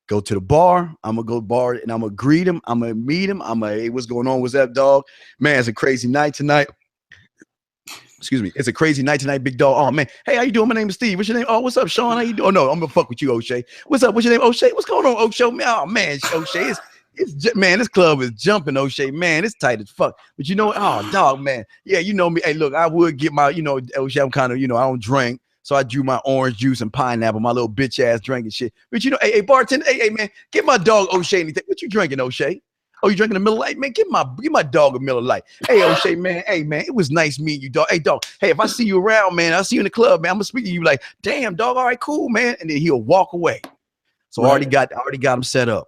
Go to the bar. I'm gonna go to the bar and I'm gonna greet him. I'm gonna meet him. Hey, what's going on? What's up, dog? Man, it's a crazy night tonight. Excuse me. It's a crazy night tonight, big dog. Oh man. Hey, how you doing? My name is Steve. What's your name? Oh, what's up, Sean? How you doing? Oh, no, I'm gonna fuck with you, O'Shea. What's up? What's your name? O'Shea. What's going on, O'Shea? Oh man, O'Shea. Man, this club is jumping, O'Shea. Man, it's tight as fuck. But you know what? Oh, dog, man. Yeah, you know me. Hey, look, I would get my, O'Shea, I'm kind of, I don't drink. So I drew my orange juice and pineapple, my little bitch ass drink and shit. But hey, bartender, hey, man, give my dog O'Shea anything. What you drinking, O'Shea? Oh, you drinking a Miller Lite? Man, give my dog a Miller Lite. Hey, O'Shea, man. Hey, man, it was nice meeting you, dog. Hey, dog. Hey, if I see you around, man, I'll see you in the club, man. I'm gonna speak to you like, damn, dog. All right, cool, man. And then he'll walk away. So I already got him set up.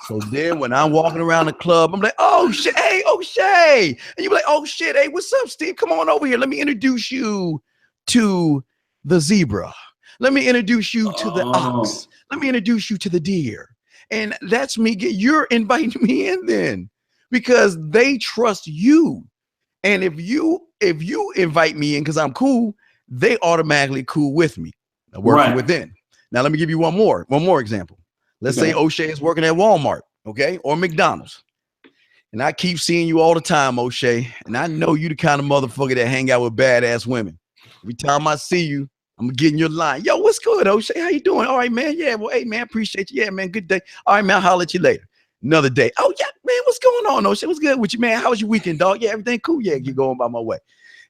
So then when I'm walking around the club, I'm like, oh shit, hey, O'Shea. And you be like, oh shit, hey, what's up, Steve? Come on over here. Let me introduce you to the zebra. Let me introduce you to the ox. Let me introduce you to the deer. And that's me. You're inviting me in then because they trust you. And if you invite me in because I'm cool, they automatically cool with me. Working within. Now let me give you one more example. Let's say O'Shea is working at Walmart, okay, or McDonald's. And I keep seeing you all the time, O'Shea. And I know you the kind of motherfucker that hang out with badass women. Every time I see you, I'm gonna get in your line. Yo, what's good, O'Shea? How you doing? All right, man. Yeah, well, hey, man, appreciate you. Yeah, man, good day. All right, man, I'll holler at you later. Another day. Oh, yeah, man, what's going on, O'Shea? What's good with you, man? How was your weekend, dog? Yeah, everything cool? Yeah, you're going by my way.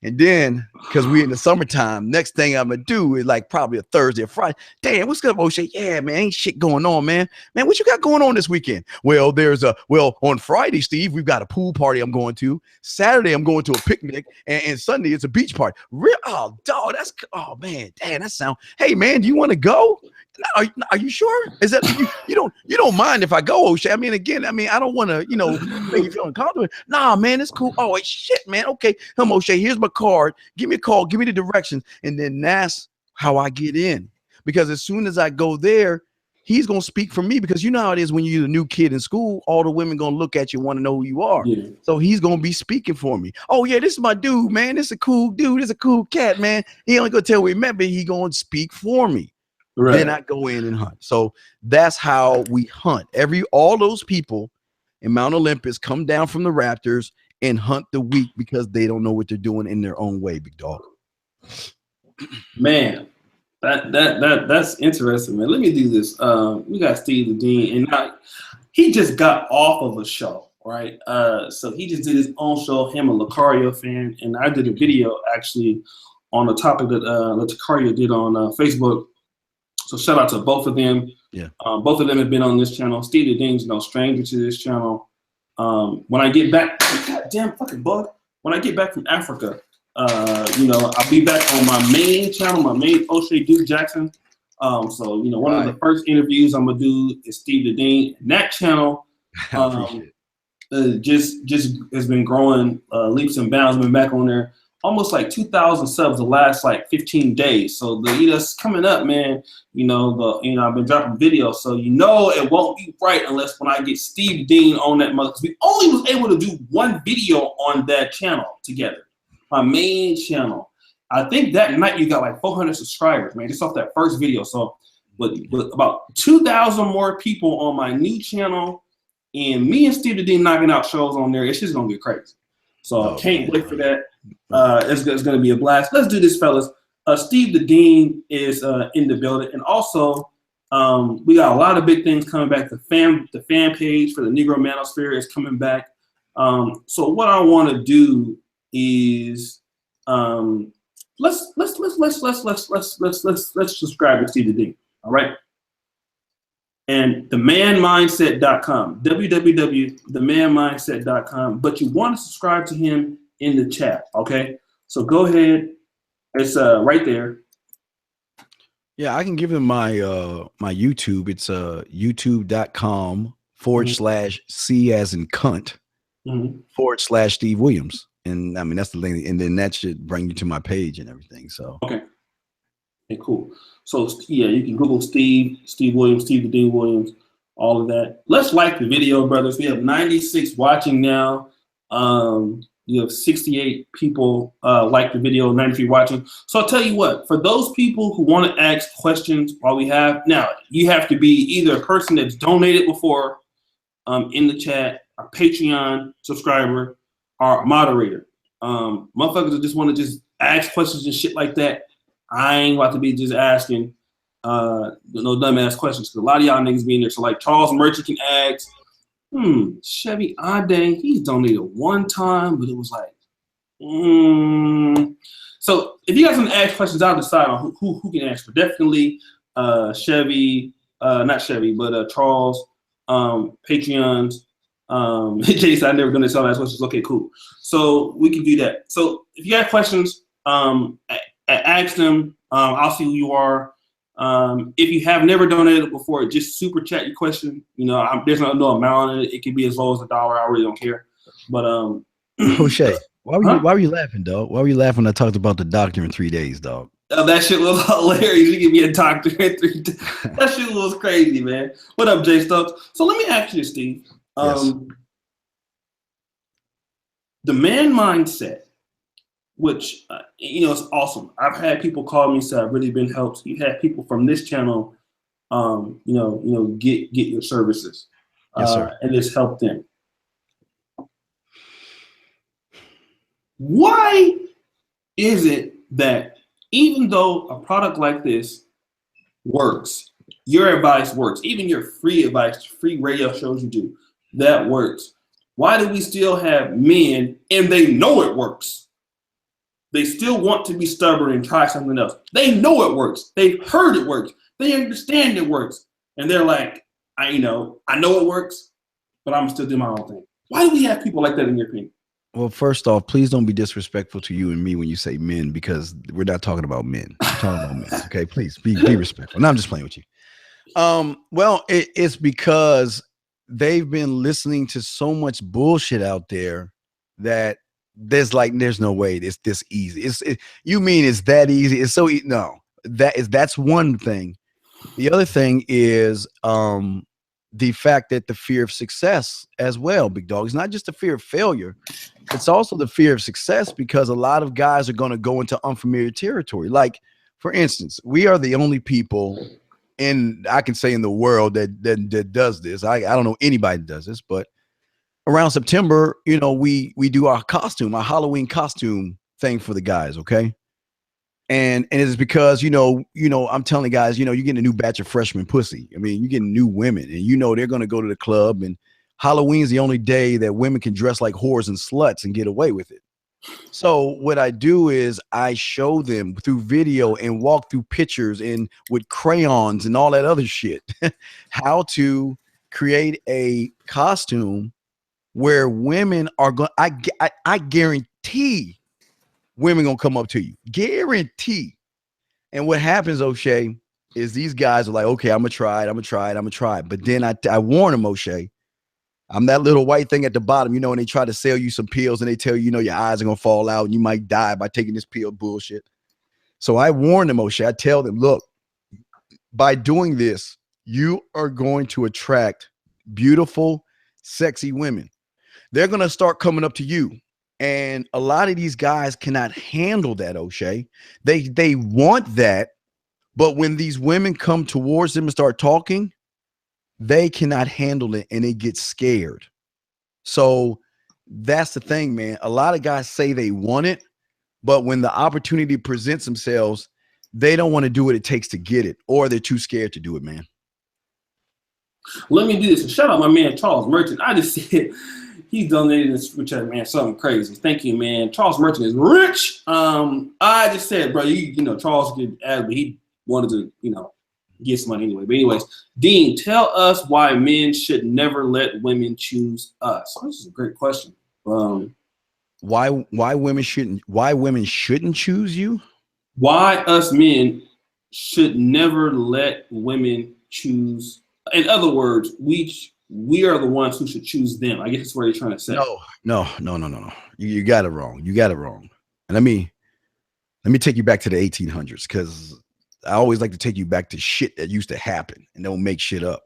And then, because we're in the summertime, next thing I'm gonna do is like probably a Thursday or Friday. Damn, what's good, O'Shea? Yeah, man, ain't shit going on, man. Man, what you got going on this weekend? Well, on Friday, Steve, we've got a pool party I'm going to. Saturday, I'm going to a picnic, and Sunday it's a beach party. Oh, dog, oh man, damn, that sound. Hey, man, do you want to go? Are you sure? Is that you don't mind if I go, O'Shea? I mean, again, I don't want to, make you feel uncomfortable. Nah, man, it's cool. Oh, shit, man. Okay, come, O'Shea. Here's my card. Give me a call. Give me the directions, and then that's how I get in. Because as soon as I go there, he's gonna speak for me. Because you know how it is when you're a new kid in school, all the women gonna look at you, want to know who you are. Yeah. So he's gonna be speaking for me. Oh yeah, this is my dude, man. This is a cool dude. This is a cool cat, man. He only gonna tell me, but he gonna speak for me. Right. Then I go in and hunt. So that's how we hunt. All those people in Mount Olympus come down from the Raptors and hunt the weak because they don't know what they're doing in their own way, big dog. Man, that's interesting, man. Let me do this. We got Steve the Dean, and now he just got off of a show, right? So he just did his own show, him a Lucario fan, and I did a video actually on the topic that Lucario did on Facebook. So shout out to both of them. Yeah. Both of them have been on this channel. Steve the Dean's no stranger to this channel. When I get back, goddamn fucking bug. When I get back from Africa, I'll be back on my main channel, my main O'Shea Duke Jackson. So one of the first interviews I'm gonna do is Steve the Dean. And that channel just has been growing leaps and bounds. Been back on there. Almost like 2,000 subs the last like 15 days. So it's coming up, man. I've been dropping videos, so it won't be right unless when I get Steve Dean on that mother. Because we only was able to do one video on that channel together, my main channel. I think that night you got like 400 subscribers, man, just off that first video. So, but about 2,000 more people on my new channel, and me and Steve Dean knocking out shows on there. It's just gonna get crazy. So can't wait for that. It's going to be a blast. Let's do this, fellas. Steve the Dean is in the building, and also we got a lot of big things coming back. The fan page for the Negro Manosphere is coming back. So what I want to do is let's subscribe to Steve the D. All right. And themanmindset.com, www.themanmindset.com. But you want to subscribe to him in the chat. Okay. So go ahead. It's right there. Yeah, I can give him my my YouTube. It's youtube.com/C as in cunt / Steve Williams. And I mean that's the link, and then that should bring you to my page and everything. So okay, cool. So yeah, you can Google Steve Williams, Steve the D Williams, all of that. Let's like the video, brothers. We have 96 watching now. You have 68 people like the video, 93 watching. So I'll tell you what, for those people who want to ask questions while we have, now you have to be either a person that's donated before in the chat, a Patreon subscriber, or a moderator. Motherfuckers that just want to just ask questions and shit like that, I ain't about to be just asking no dumbass questions, because a lot of y'all niggas be in there. So like Charles Merchant can ask, Chevy Ade, he's donated one time, but it was like, So if you guys want to ask questions, I'll decide on who can answer. Definitely Chevy, not Chevy, but Charles, Patreons, Jason, I never done this all ask questions. Okay, cool. So we can do that. So if you have questions, ask them. I'll see who you are. If you have never donated before, just super chat your question. You know, there's no amount on it. It can be as low as $1. I really don't care. But O'Shea, why were you laughing, dog? Why were you laughing when I talked about the doctor in 3 days, dog? That shit was hilarious. You give me a doctor in 3 days. That shit was crazy, man. What up, Jay Stokes? So let me ask you, Steve. Yes. The man mindset, which is awesome. I've had people call me, say I've really been helped. You've had people from this channel, get your services, yes, sir. and it's helped them. Why is it that even though a product like this works, your advice works, even your free advice, free radio shows you do, that works? Why do we still have men, and they know it works? They still want to be stubborn and try something else. They know it works. They've heard it works. They understand it works. And they're like, I know it works, but I'm still doing my own thing. Why do we have people like that in your opinion? Well, first off, please don't be disrespectful to you and me when you say men, because we're not talking about men. We're talking about men. Okay, please be respectful. No, I'm just playing with you. Well, it's because they've been listening to so much bullshit out there that there's no way it's this easy. You mean it's that easy? It's so easy. No, that's one thing. The other thing is the fact that the fear of success as well, big dog. It's not just the fear of failure. It's also the fear of success, because a lot of guys are going to go into unfamiliar territory. Like, for instance, we are the only people in the world that does this. I don't know anybody that does this, but around September, we do our Halloween costume thing for the guys. Okay. And it's because, I'm telling guys, you're getting a new batch of freshman pussy. I mean, you're getting new women, and they're going to go to the club, and Halloween's the only day that women can dress like whores and sluts and get away with it. So what I do is I show them through video and walk through pictures and with crayons and all that other shit, how to create a costume where women are going, I guarantee women gonna come up to you, guarantee. And what happens, O'Shea, is these guys are like, okay, I'm gonna try it. But then I warn them, O'Shea, I'm that little white thing at the bottom, and they try to sell you some pills and they tell you, your eyes are gonna fall out and you might die by taking this pill bullshit. So I warn them, O'Shea. I tell them, look, by doing this, you are going to attract beautiful, sexy women. They're gonna start coming up to you. And a lot of these guys cannot handle that, O'Shea. They want that, but when these women come towards them and start talking, they cannot handle it and they get scared. So that's the thing, man. A lot of guys say they want it, but when the opportunity presents themselves, they don't want to do what it takes to get it, or they're too scared to do it, man. Let me do this. Shout out my man Charles Merchant. I just said, He's donated this super chat, man. Something crazy. Thank you, man. Charles Merchant is rich. I just said, bro, you know, Charles could add, but he wanted to, you know, get some money anyway. But anyways, Dean, tell us why men should never let women choose us. Oh, this is a great question. Why women shouldn't choose you? Why us men should never let women choose. In other words, we are the ones who should choose them. I guess that's what you're trying to say. No. You got it wrong. You got it wrong. And let me take you back to the 1800s, because I always like to take you back to shit that used to happen and don't make shit up.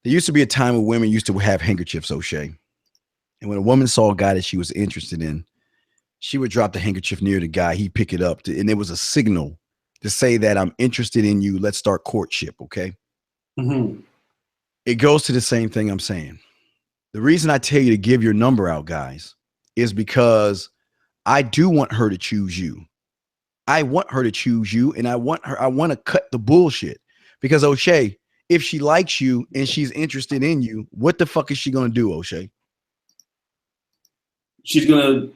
There used to be a time when women used to have handkerchiefs, O'Shea. And when a woman saw a guy that she was interested in, she would drop the handkerchief near the guy. He'd pick it up, and it was a signal to say that I'm interested in you. Let's start courtship, okay? Mm-hmm. It goes to the same thing I'm saying. The reason I tell you to give your number out, guys, is because I do want her to choose you. I want her to choose you, and I want to cut the bullshit. Because, O'Shea, if she likes you and she's interested in you, what the fuck is she going to do, O'Shea? She's going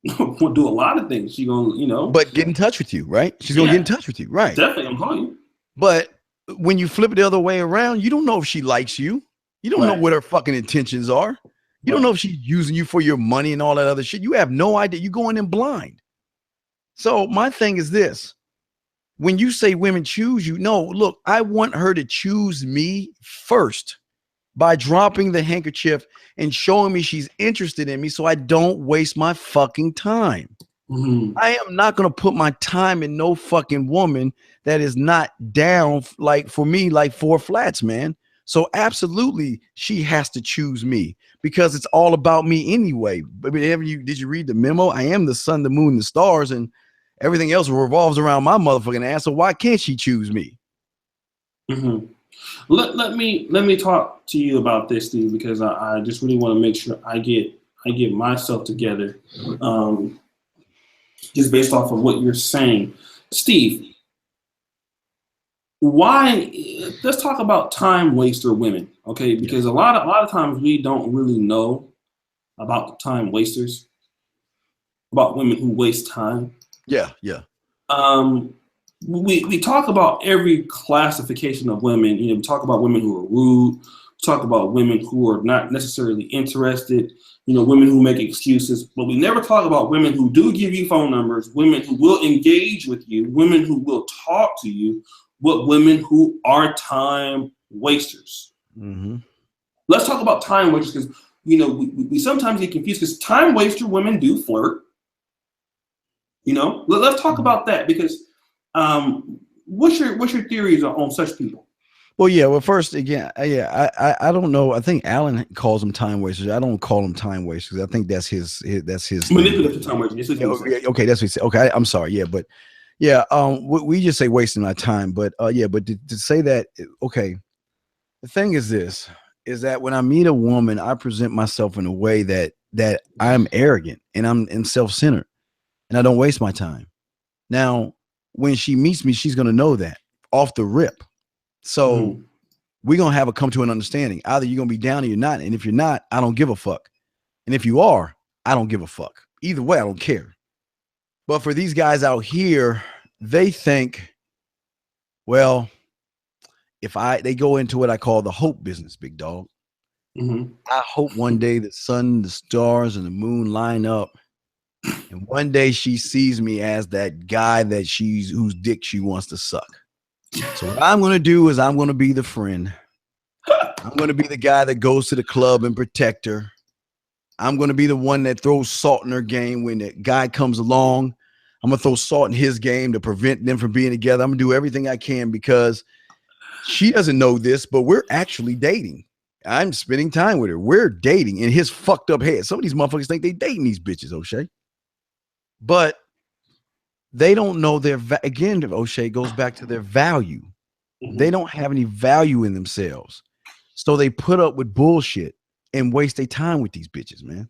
to do a lot of things. She's going to, you know. But get in touch with you, right? She's going to get in touch with you, right? Definitely, I'm calling you. But when you flip it the other way around, you don't know if she likes you. You don't know what her fucking intentions are. You don't know if she's using you for your money and all that other shit. You have no idea. You going in blind. So my thing is this. When you say women choose you, no, look, I want her to choose me first by dropping the handkerchief and showing me she's interested in me so I don't waste my fucking time. Mm-hmm. I am not going to put my time in no fucking woman that is not down like for me, like 4 flats, man. So absolutely, she has to choose me because it's all about me anyway. But did you read the memo? I am the sun, the moon, the stars, and everything else revolves around my motherfucking ass. So why can't she choose me? Mm-hmm. Let me talk to you about this, Steve, because I just really want to make sure I get myself together. Just based off of what you're saying, Steve. Let's talk about time waster women, okay? Because a lot of times we don't really know about the time wasters, about women who waste time. Yeah. We talk about every classification of women. You know, we talk about women who are rude. We talk about women who are not necessarily interested. You know, women who make excuses. But we never talk about women who do give you phone numbers, women who will engage with you, women who will talk to you, but women who are time wasters. Mm-hmm. Let's talk about time wasters because, you know, we sometimes get confused because time waster women do flirt. You know, let's talk about that because what's your theories on such people? Well, yeah. Well, first, again, I don't know. I think Alan calls them time wasters. I don't call them time wasters. I think that's his manipulative time wasters. Okay, that's what he said. Okay, I'm sorry. Yeah, but yeah, we just say wasting my time. But but to say that, okay, the thing is this: is that when I meet a woman, I present myself in a way that I'm arrogant and I'm self-centered, and I don't waste my time. Now, when she meets me, she's gonna know that off the rip. So we're going to come to an understanding. Either you're going to be down or you're not. And if you're not, I don't give a fuck. And if you are, I don't give a fuck. Either way, I don't care. But for these guys out here, they think, well, they go into what I call the hope business, big dog. Mm-hmm. I hope one day the sun, the stars, and the moon line up. And one day she sees me as that guy whose dick she wants to suck. So what I'm going to do is I'm going to be the friend. I'm going to be the guy that goes to the club and protect her. I'm going to be the one that throws salt in her game when the guy comes along. I'm going to throw salt in his game to prevent them from being together. I'm going to do everything I can because she doesn't know this, but we're actually dating. I'm spending time with her. We're dating in his fucked up head. Some of these motherfuckers think they dating these bitches, O'Shea. But they don't know again, O'Shea goes back to their value. Mm-hmm. They don't have any value in themselves. So they put up with bullshit and waste their time with these bitches, man.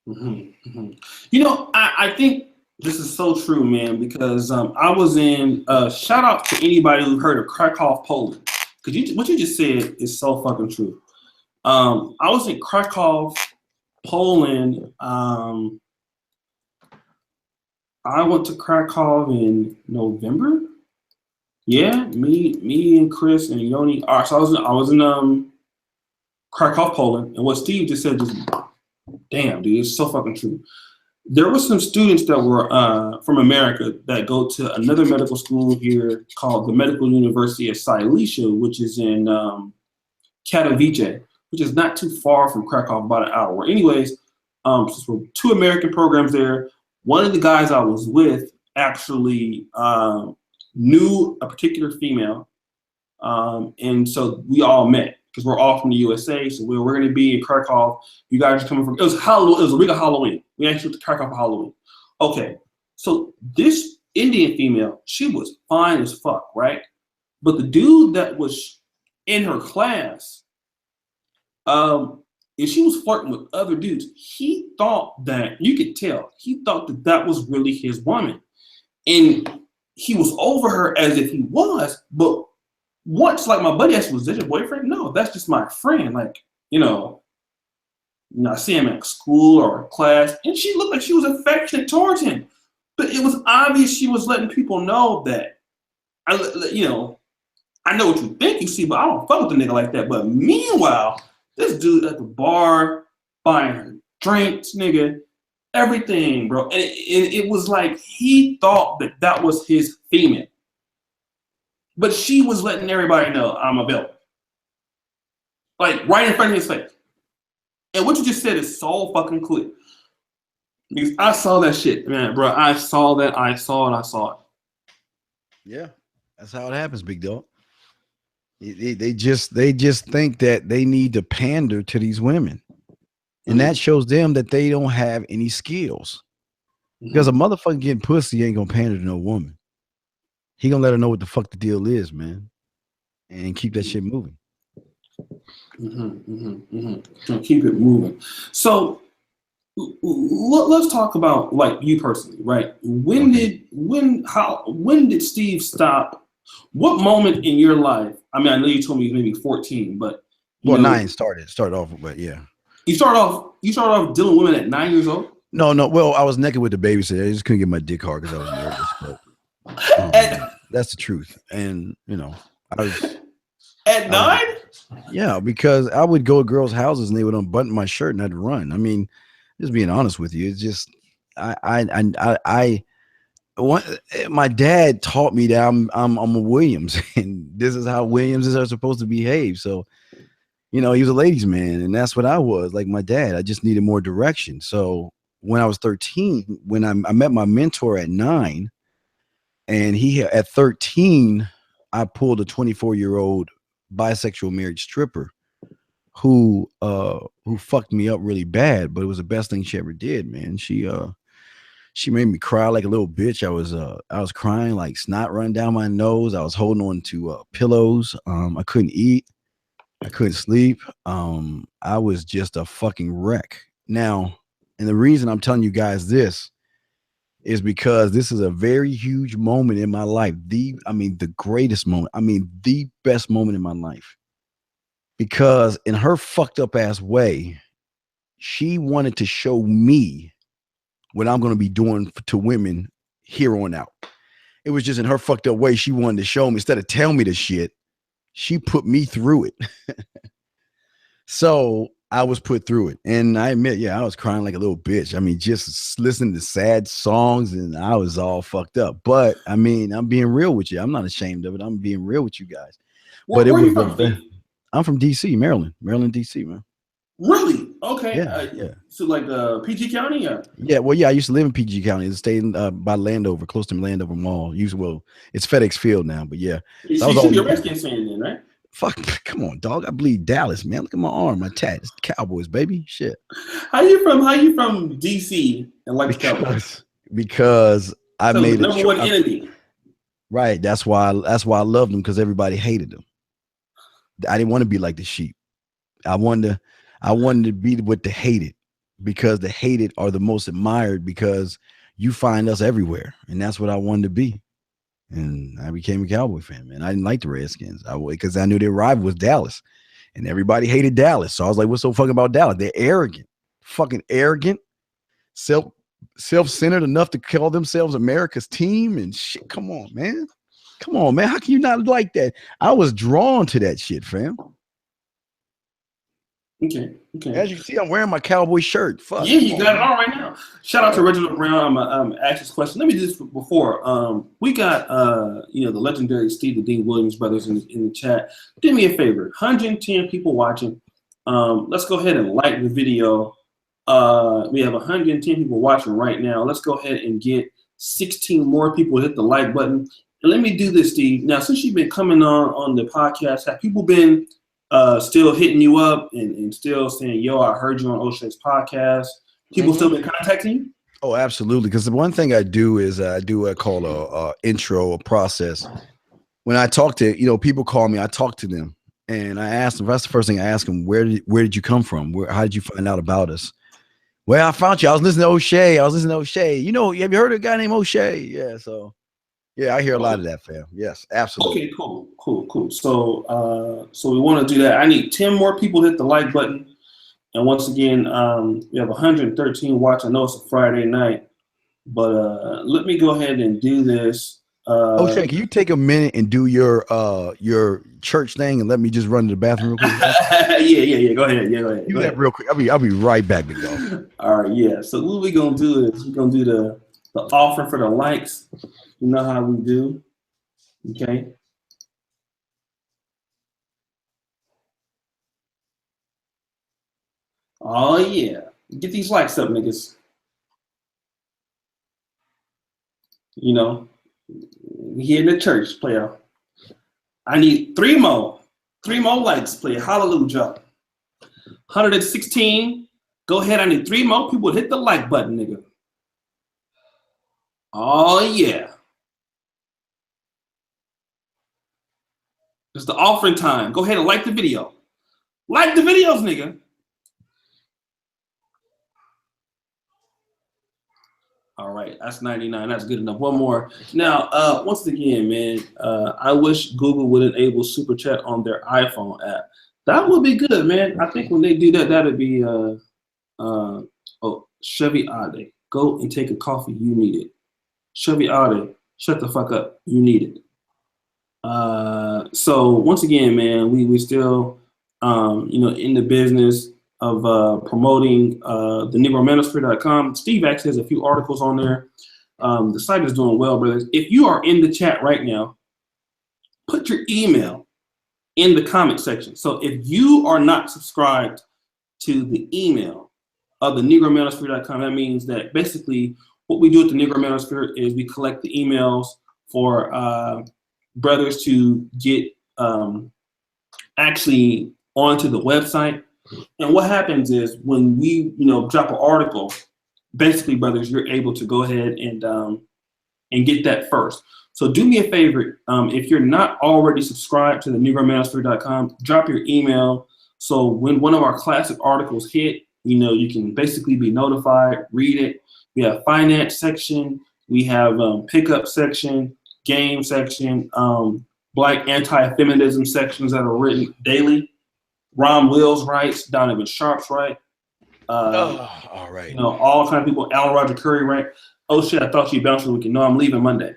Mm-hmm. Mm-hmm. You know, I think this is so true, man, because I was in shout out to anybody who heard of Krakow, Poland. Because what you just said is so fucking true. I was in Krakow, Poland. I went to Krakow in November. Yeah, me and Chris and Yoni. All right, so I was in Krakow, Poland, and what Steve just said just damn, dude, it's so fucking true. There were some students that were from America that go to another medical school here called the Medical University of Silesia, which is in Katowice, which is not too far from Krakow, about an hour. Anyways, so two American programs there. One of the guys I was with actually knew a particular female, and so we all met because we're all from the USA. So we're going to be in Krakow. You guys are coming from. It was Halloween. It was a week of Halloween. We actually went to Krakow for Halloween. Okay, so this Indian female, she was fine as fuck, right? But the dude that was in her class, if she was flirting with other dudes, he thought that you could tell. He thought that that was really his woman, and he was over her as if he was. But once, like my buddy asked, "Was that your boyfriend?" No, that's just my friend. Like I see him at school or class, and she looked like she was affectionate towards him. But it was obvious she was letting people know that I know what you think you see, but I don't fuck with a nigga like that. But meanwhile, this dude at the bar buying her drinks, nigga, everything, bro. And it was like he thought that that was his female. But she was letting everybody know I'm available. Like right in front of his face. And what you just said is so fucking clear. Because I saw that shit, man, bro. I saw that. I saw it. Yeah, that's how it happens, big dog. They just think that they need to pander to these women, and that shows them that they don't have any skills. Because a motherfucker getting pussy ain't gonna pander to no woman. He gonna let her know what the fuck the deal is, man, and keep that shit moving. Keep it moving. So let's talk about like you personally, right? When did Steve stop? What moment in your life? I mean, I know you told me maybe 14, but 9 started off, but yeah. You started off dealing with women at 9 years old? No. Well, I was naked with the babysitter. I just couldn't get my dick hard because I was nervous. But that's the truth. And I was at 9. Yeah, because I would go to girls' houses and they would unbutton my shirt and I'd run. I mean, just being honest with you, it's just my dad taught me that I'm a Williams, and this is how Williamses are supposed to behave. So, he was a ladies' man, and that's what I was, like my dad. I just needed more direction. So when I was 13, when I met my mentor at 9, and at 13, I pulled a 24-year-old bisexual married stripper who fucked me up really bad, but it was the best thing she ever did, man. She made me cry like a little bitch. I was crying like snot running down my nose. I was holding on to pillows. I couldn't eat. I couldn't sleep. I was just a fucking wreck. Now, and the reason I'm telling you guys this is because this is a very huge moment in my life. The greatest moment. The best moment in my life. Because in her fucked up ass way, she wanted to show me what I'm going to be doing to women here on out. It was just in her fucked up way. She wanted to show me, instead of tell me the shit, she put me through it. So I was put through it. And I admit, I was crying like a little bitch. I mean, just listening to sad songs and I was all fucked up. But I mean, I'm being real with you. I'm not ashamed of it. I'm being real with you guys. Where are you from? I'm from DC, Maryland, DC, man. Really? Okay. Yeah. So like PG County? Yeah. Well, yeah. I used to live in PG County. I stayed by Landover, close to Landover Mall. It's FedEx Field now, but yeah. So you should be a Redskins fan then, right? Fuck, come on, dog. I bleed Dallas, man. Look at my arm, my tat. It's Cowboys, baby. Shit. How you from DC and like Cowboys? Because I made the number one enemy. Right. That's why I loved them, because everybody hated them. I didn't want to be like the sheep. I wanted to be with the hated, because the hated are the most admired, because you find us everywhere. And that's what I wanted to be. And I became a Cowboy fan, man. I didn't like the Redskins because I knew their rival was Dallas. and everybody hated Dallas. So I was like, what's so fucking about Dallas? They're arrogant, fucking arrogant, self-centered enough to call themselves America's team and shit. Come on, man. Come on, man. How can you not like that? I was drawn to that shit, fam. Okay. As you can see, I'm wearing my cowboy shirt. Fuck. Yeah, you got it all right now. Shout out to Reginald Brown. I'm ask this question. Let me do this before. We got the legendary Steve the Dean Williams brothers in the chat. Do me a favor. 110 people watching. Let's go ahead and like the video. We have 110 people watching right now. Let's go ahead and get 16 more people to hit the like button. And let me do this, Steve. Now, since you've been coming on the podcast, have people been still hitting you up and still saying, yo, I heard you on O'Shea's podcast? People still been contacting you? Oh, absolutely. Because the one thing I do is I do what I call a intro, a process. When I talk to, people call me, I talk to them and I ask them, that's the first thing I ask them, where did you come from? How did you find out about us? Well, I found you. I was listening to O'Shea. Have you heard of a guy named O'Shea? Yeah. So yeah, I hear a lot of that, fam. Yes, absolutely. Okay, cool. So we want to do that. I need 10 more people to hit the like button. And once again, we have 113 watch. I know it's a Friday night, but let me go ahead and do this. O'Shea, can you take a minute and do your church thing and let me just run to the bathroom real quick? Yeah. Go ahead. Do that real quick. I'll be right back to go. All right, yeah. So what we're gonna do is we're gonna do the offer for the likes. You know how we do. Okay. Oh yeah. Get these likes up, niggas. We here in the church, player. I need three more likes, player. Hallelujah. 116. Go ahead. I need 3 more people to hit the like button, nigga. Oh yeah. It's the offering time. Go ahead and like the video. Like the videos, nigga. All right, that's 99. That's good enough. One more. Now, once again, man, I wish Google would enable Super Chat on their iPhone app. That would be good, man. I think when they do that, that'd be Chevy Ade. Go and take a coffee. You need it. Chevy Ade, shut the fuck up. You need it. So once again, man, we still in the business of promoting the NegroManosphere.com. Steve actually has a few articles on there. The site is doing well, brothers. If you are in the chat right now, put your email in the comment section. So if you are not subscribed to the email of the NegroManosphere.com, that means that basically what we do at the Negro Manosphere is we collect the emails for brothers to get actually onto the website. And what happens is when we, drop an article, basically, brothers, you're able to go ahead and get that first. So do me a favor, if you're not already subscribed to the NegroManosphere.com, drop your email. So when one of our classic articles hit, you can basically be notified, read it. We have finance section, we have pickup section, game section, black anti-feminism sections that are written daily. Ron Wills writes, Donovan Sharp's right. All right. All kind of people. Alan Roger Curry right. Oh shit! I thought you bounced the weekend. No, I'm leaving Monday.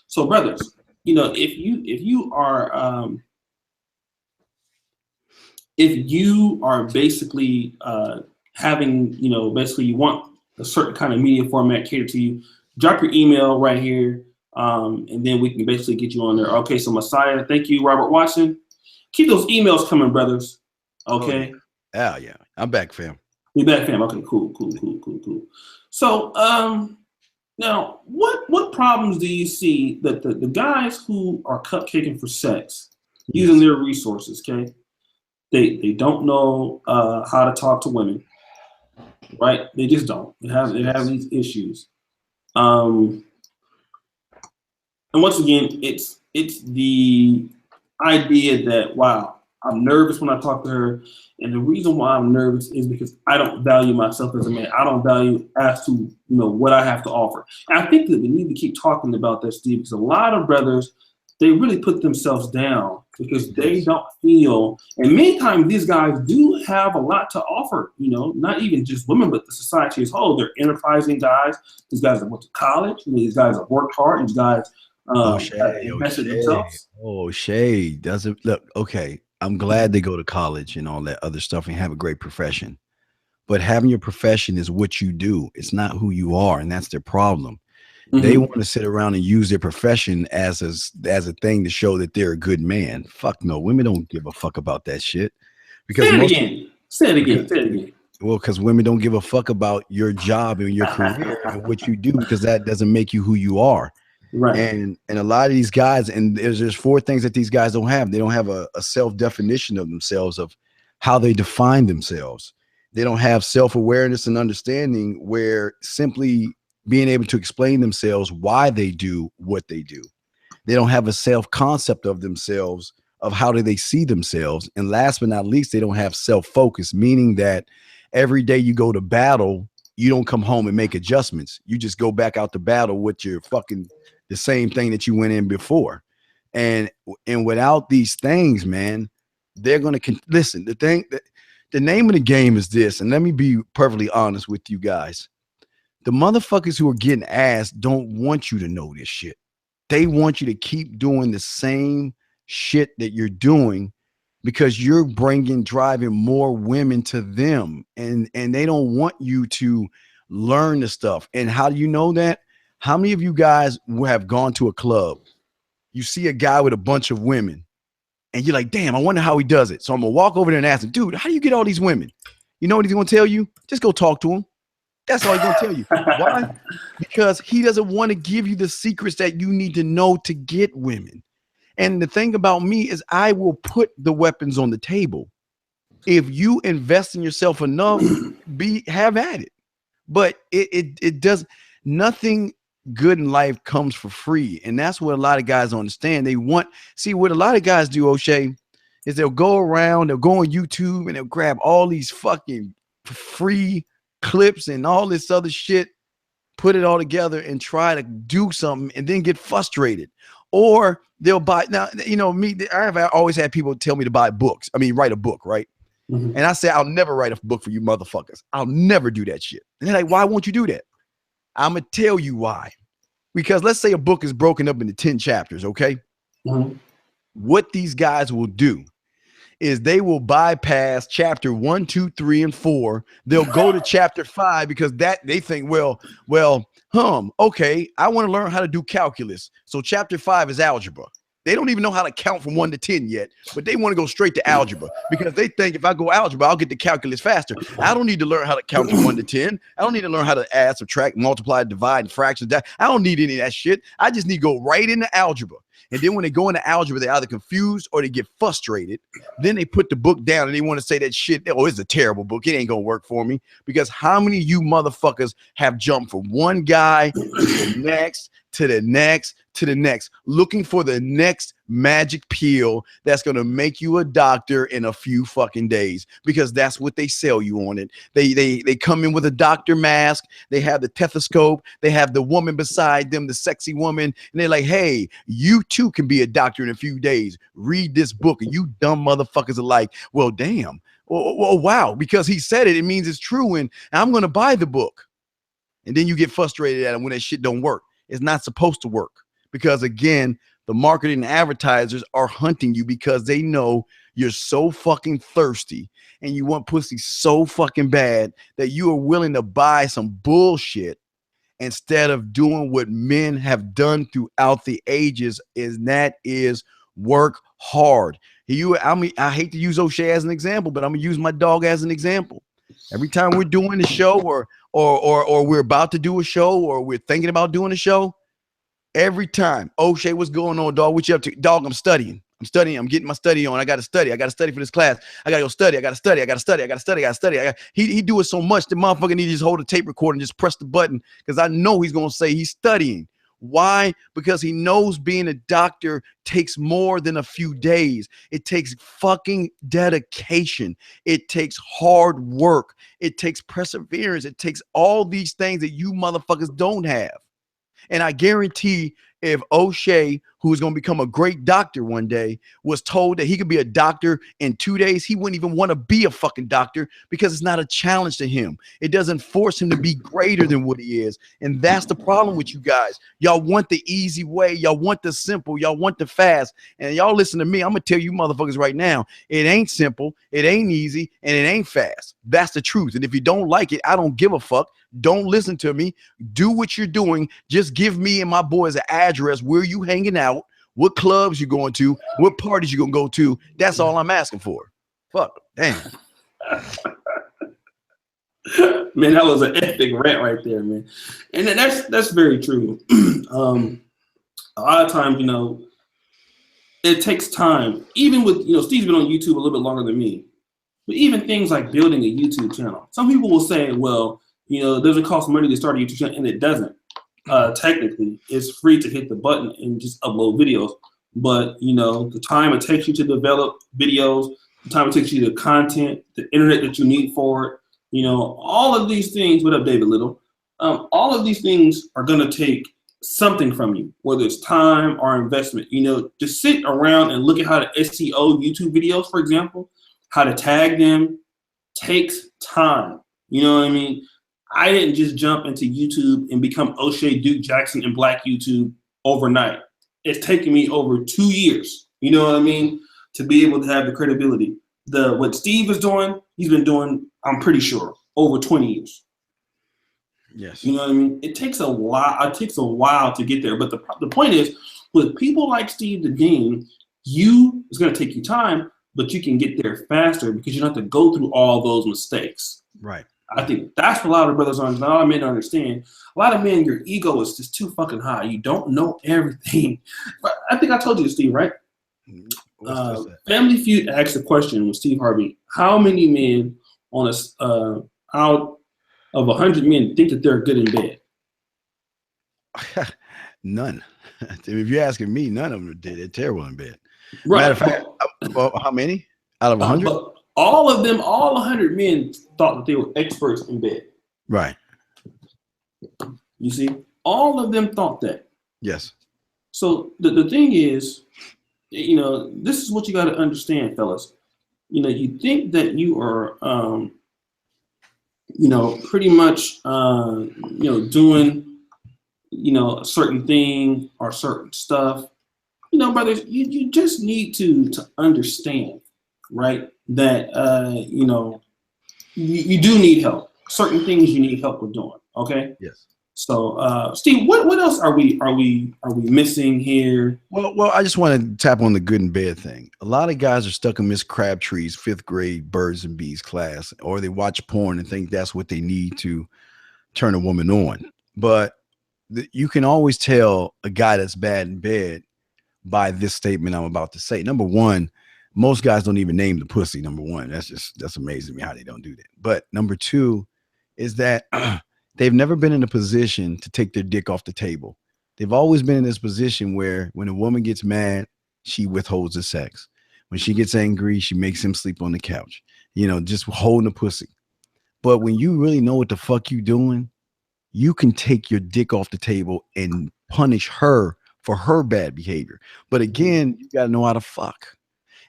So brothers, if you are basically having, basically you want a certain kind of media format catered to you, drop your email right here, and then we can basically get you on there. Okay, so Messiah, thank you, Robert Watson. Keep those emails coming, brothers. Okay. Oh yeah. I'm back, fam. You back, fam. Okay, cool. So now what problems do you see that the guys who are cupcaking for sex, using their resources, okay? They don't know how to talk to women, right? They just don't. They have these issues. And once again, it's the idea that, wow, I'm nervous when I talk to her. And the reason why I'm nervous is because I don't value myself as a man. I don't value as to, what I have to offer. And I think that we need to keep talking about that, Steve, because a lot of brothers they really put themselves down because they Yes. don't feel, and many times these guys do have a lot to offer, not even just women, but the society as a whole. They're enterprising guys. These guys that went to college, these guys have worked hard, these guys have invested themselves. O'Shea doesn't look okay. I'm glad they go to college and all that other stuff and have a great profession. But having your profession is what you do. It's not who you are, and that's their problem. They want to sit around and use their profession as a thing to show that they're a good man. Fuck no, women don't give a fuck about that shit. Because Say it again. Well, because women don't give a fuck about your job and your career and what you do, because that doesn't make you who you are. Right. And a lot of these guys, and there's four things that these guys don't have. They don't have a self-definition of themselves, of how they define themselves. They don't have self-awareness and understanding, where simply being able to explain themselves why they do what they do. They don't have a self-concept of themselves, of how do they see themselves. And last but not least, they don't have self-focus, meaning that every day you go to battle, you don't come home and make adjustments. You just go back out to battle with your fucking the same thing that you went in before. And without these things, man, they're going to listen. The name of the game is this, and let me be perfectly honest with you guys. The motherfuckers who are getting ass don't want you to know this shit. They want you to keep doing the same shit that you're doing, because you're driving more women to them, and they don't want you to learn the stuff. And how do you know that? How many of you guys have gone to a club? You see a guy with a bunch of women, and you're like, damn, I wonder how he does it. So I'm gonna walk over there and ask him, dude, how do you get all these women? You know what he's gonna tell you? Just go talk to him. That's all he's gonna tell you. Why? Because he doesn't want to give you the secrets that you need to know to get women. And the thing about me is, I will put the weapons on the table. If you invest in yourself enough, have at it. But it does nothing good in life comes for free. And that's what a lot of guys don't understand. See what a lot of guys do, O'Shea, is they'll go around, they'll go on YouTube and they'll grab all these fucking free clips and all this other shit, put it all together and try to do something, and then get frustrated. Or they'll buy, now, I've always had people tell me to write a book, right? Mm-hmm. And I say, I'll never write a book for you motherfuckers. I'll never do that shit. And they're like, why won't you do that? I'm going to tell you why. Because let's say a book is broken up into 10 chapters, okay? Mm-hmm. What these guys will do is they will bypass chapter 1, 2, 3, and 4. They'll go to chapter 5 because that they think, okay, I want to learn how to do calculus. So chapter 5 is algebra. They don't even know how to count from 1 to 10 yet, but they want to go straight to algebra because they think if I go algebra, I'll get the calculus faster. I don't need to learn how to count from 1 to 10. I don't need to learn how to add, subtract, multiply, divide, and fractions. I don't need any of that shit. I just need to go right into algebra. And then when they go into algebra, they're either confused or they get frustrated. Then they put the book down and they want to say that shit, oh, it's a terrible book. It ain't going to work for me. Because how many of you motherfuckers have jumped from one guy to the next, to the next, to the next, looking for the next magic pill that's going to make you a doctor in a few fucking days, because that's what they sell you on it. They come in with a doctor mask. They have the stethoscope. They have the woman beside them, the sexy woman. And they're like, hey, you too can be a doctor in a few days. Read this book. And you dumb motherfuckers are like, well, damn. Well, wow. Because he said it, it means it's true. And I'm going to buy the book. And then you get frustrated at it when that shit don't work. It's not supposed to work. Because again, the marketing and advertisers are hunting you because they know you're so fucking thirsty and you want pussy so fucking bad that you are willing to buy some bullshit instead of doing what men have done throughout the ages, and that is work hard. I hate to use O'Shea as an example, but I'm gonna use my dog as an example. Every time we're doing a show or we're about to do a show or we're thinking about doing a show, every time, O'Shea, what's going on, dog? What you up to? Dog, I'm studying. I'm getting my study on. I got to study for this class. I got to go study. He do it so much, the motherfucker need to just hold a tape recorder and just press the button, because I know he's going to say he's studying. Why? Because he knows being a doctor takes more than a few days. It takes fucking dedication. It takes hard work. It takes perseverance. It takes all these things that you motherfuckers don't have. And I guarantee if O'Shea, who is going to become a great doctor one day, was told that he could be a doctor in 2 days, he wouldn't even want to be a fucking doctor because it's not a challenge to him. It doesn't force him to be greater than what he is. And that's the problem with you guys. Y'all want the easy way. Y'all want the simple. Y'all want the fast. And y'all listen to me. I'm going to tell you motherfuckers right now, it ain't simple, it ain't easy, and it ain't fast. That's the truth. And if you don't like it, I don't give a fuck. Don't listen to me. Do what you're doing. Just give me and my boys an address. Where you hanging out, what clubs you going to, what parties you gonna go to. That's all I'm asking for. Fuck, damn. Man, that was an epic rant right there, man. And that's very true. A lot of times, you know, it takes time. Even with, you know, Steve's been on YouTube a little bit longer than me. But even things like building a YouTube channel. Some people will say, well, you know, does it cost money to start a YouTube channel? And it doesn't. Technically, it's free to hit the button and just upload videos. But, you know, the time it takes you to develop videos, the time it takes you to content, the internet that you need for it, you know, all of these things, what up, David Little? All of these things are going to take something from you, whether it's time or investment. You know, to sit around and look at how to SEO YouTube videos, for example, how to tag them takes time. You know what I mean? I didn't just jump into YouTube and become O'Shea Duke Jackson in Black YouTube overnight. It's taken me over 2 years, you know what I mean, to be able to have the credibility. What Steve is doing, he's been doing, I'm pretty sure, over 20 years. Yes. You know what I mean? It takes a while. It takes a while to get there. But the point is, with people like Steve the Dean, it's going to take you time, but you can get there faster because you don't have to go through all those mistakes. Right. I think that's what a lot of brothers understand. A lot of men don't understand. A lot of men, your ego is just too fucking high. You don't know everything. But I think I told you this, Steve, right? Family Feud asked a question with Steve Harvey. How many men out of 100 men think that they're good in bed? None. If you're asking me, none of them did. They're terrible in bed. Right. Matter of fact, how many out of 100? All of them, all 100 men thought that they were experts in bed. Right. You see, all of them thought that. Yes. So the thing is, you know, this is what you got to understand, fellas. You know, you think that you are, you know, pretty much, you know, doing, you know, a certain thing or certain stuff. You know, brothers, you just need to understand, right, that, you know, you do need help. Certain things you need help with doing, okay? Yes. So, Steve, what else are we missing here? Well, I just want to tap on the good and bad thing. A lot of guys are stuck in Miss Crabtree's 5th grade birds and bees class, or they watch porn and think that's what they need to turn a woman on. But you can always tell a guy that's bad in bed by this statement I'm about to say. Number one, most guys don't even name the pussy. Number one, that's amazing to me how they don't do that. But number two is that they've never been in a position to take their dick off the table. They've always been in this position where when a woman gets mad, she withholds the sex. When she gets angry, she makes him sleep on the couch, you know, just holding the pussy. But when you really know what the fuck you doing, you can take your dick off the table and punish her for her bad behavior. But again, you got to know how to fuck.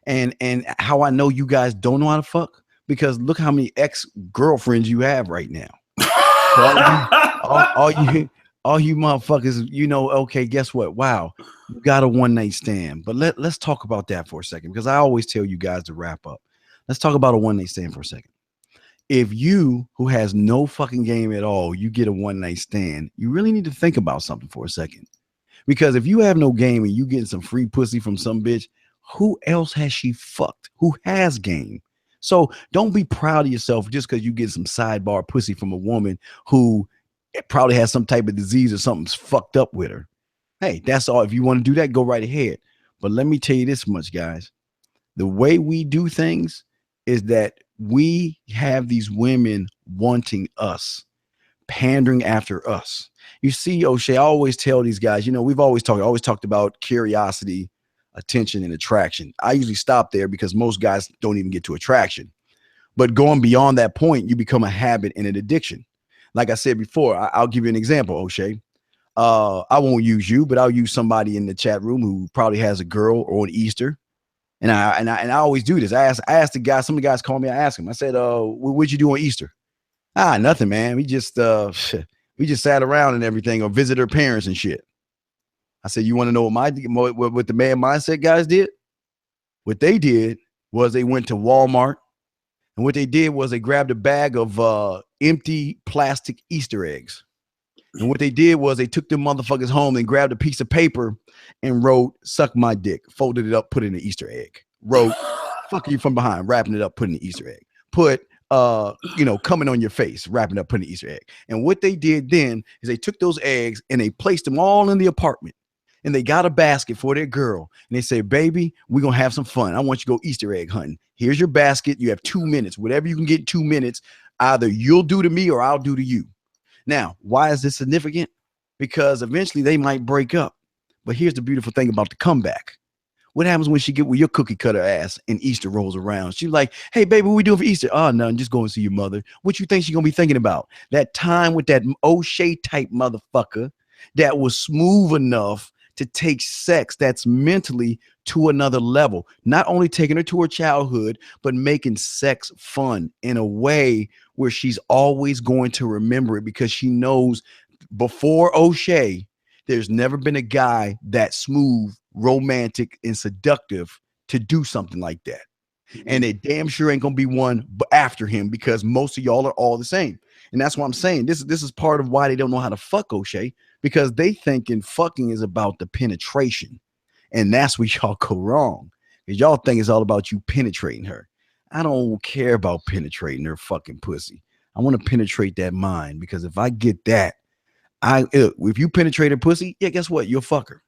And how I know you guys don't know how to fuck, because look how many ex-girlfriends you have right now. all you motherfuckers, you know, okay, guess what? Wow, you got a one-night stand. But let's talk about that for a second, because I always tell you guys to wrap up. Let's talk about a one-night stand for a second. If you, who has no fucking game at all, you get a one-night stand, you really need to think about something for a second. Because if you have no game and you getting some free pussy from some bitch, who else has she fucked? Who has game? So don't be proud of yourself just because you get some sidebar pussy from a woman who probably has some type of disease or something's fucked up with her. Hey, that's all. If you want to do that, go right ahead. But let me tell you this much, guys. The way we do things is that we have these women wanting us, pandering after us. You see, O'Shea, I always tell these guys, you know, we've always talked about curiosity, attention, and attraction. I usually stop there because most guys don't even get to attraction. But going beyond that point, you become a habit and an addiction. Like I said before, I'll give you an example, O'Shea. I won't use you, but I'll use somebody in the chat room who probably has a girl on Easter. And I always do this. I ask the guys, some of the guys call me, I ask them, I said, what'd you do on Easter? Nothing, man. We just sat around and everything, or visit her parents and shit. I said, you want to know what the man mindset guys did? What they did was they went to Walmart, and what they did was they grabbed a bag of empty plastic Easter eggs. And what they did was they took them motherfuckers home and grabbed a piece of paper and wrote, suck my dick, folded it up, put in an Easter egg. Wrote, fuck you from behind, wrapping it up, putting an Easter egg. Put, coming on your face, wrapping up, putting an Easter egg. And what they did then is they took those eggs and they placed them all in the apartment. And they got a basket for their girl. And they say, baby, we're going to have some fun. I want you to go Easter egg hunting. Here's your basket. You have 2 minutes. Whatever you can get in 2 minutes, either you'll do to me or I'll do to you. Now, why is this significant? Because eventually they might break up. But here's the beautiful thing about the comeback. What happens when she get with your cookie cutter ass and Easter rolls around? She's like, hey, baby, what we doing for Easter? Oh, nothing. Just go and see your mother. What you think she's going to be thinking about? That time with that O'Shea type motherfucker that was smooth enough to take sex that's mentally to another level. Not only taking her to her childhood, but making sex fun in a way where she's always going to remember it, because she knows before O'Shea, there's never been a guy that smooth, romantic, and seductive to do something like that. And it damn sure ain't gonna be one after him, because most of y'all are all the same. And that's what I'm saying. This is part of why they don't know how to fuck O'Shea, because they thinking fucking is about the penetration. And that's where y'all go wrong. Because y'all think it's all about you penetrating her. I don't care about penetrating her fucking pussy. I want to penetrate that mind, because if I get that, if you penetrate her pussy, yeah, guess what? You'll fuck her.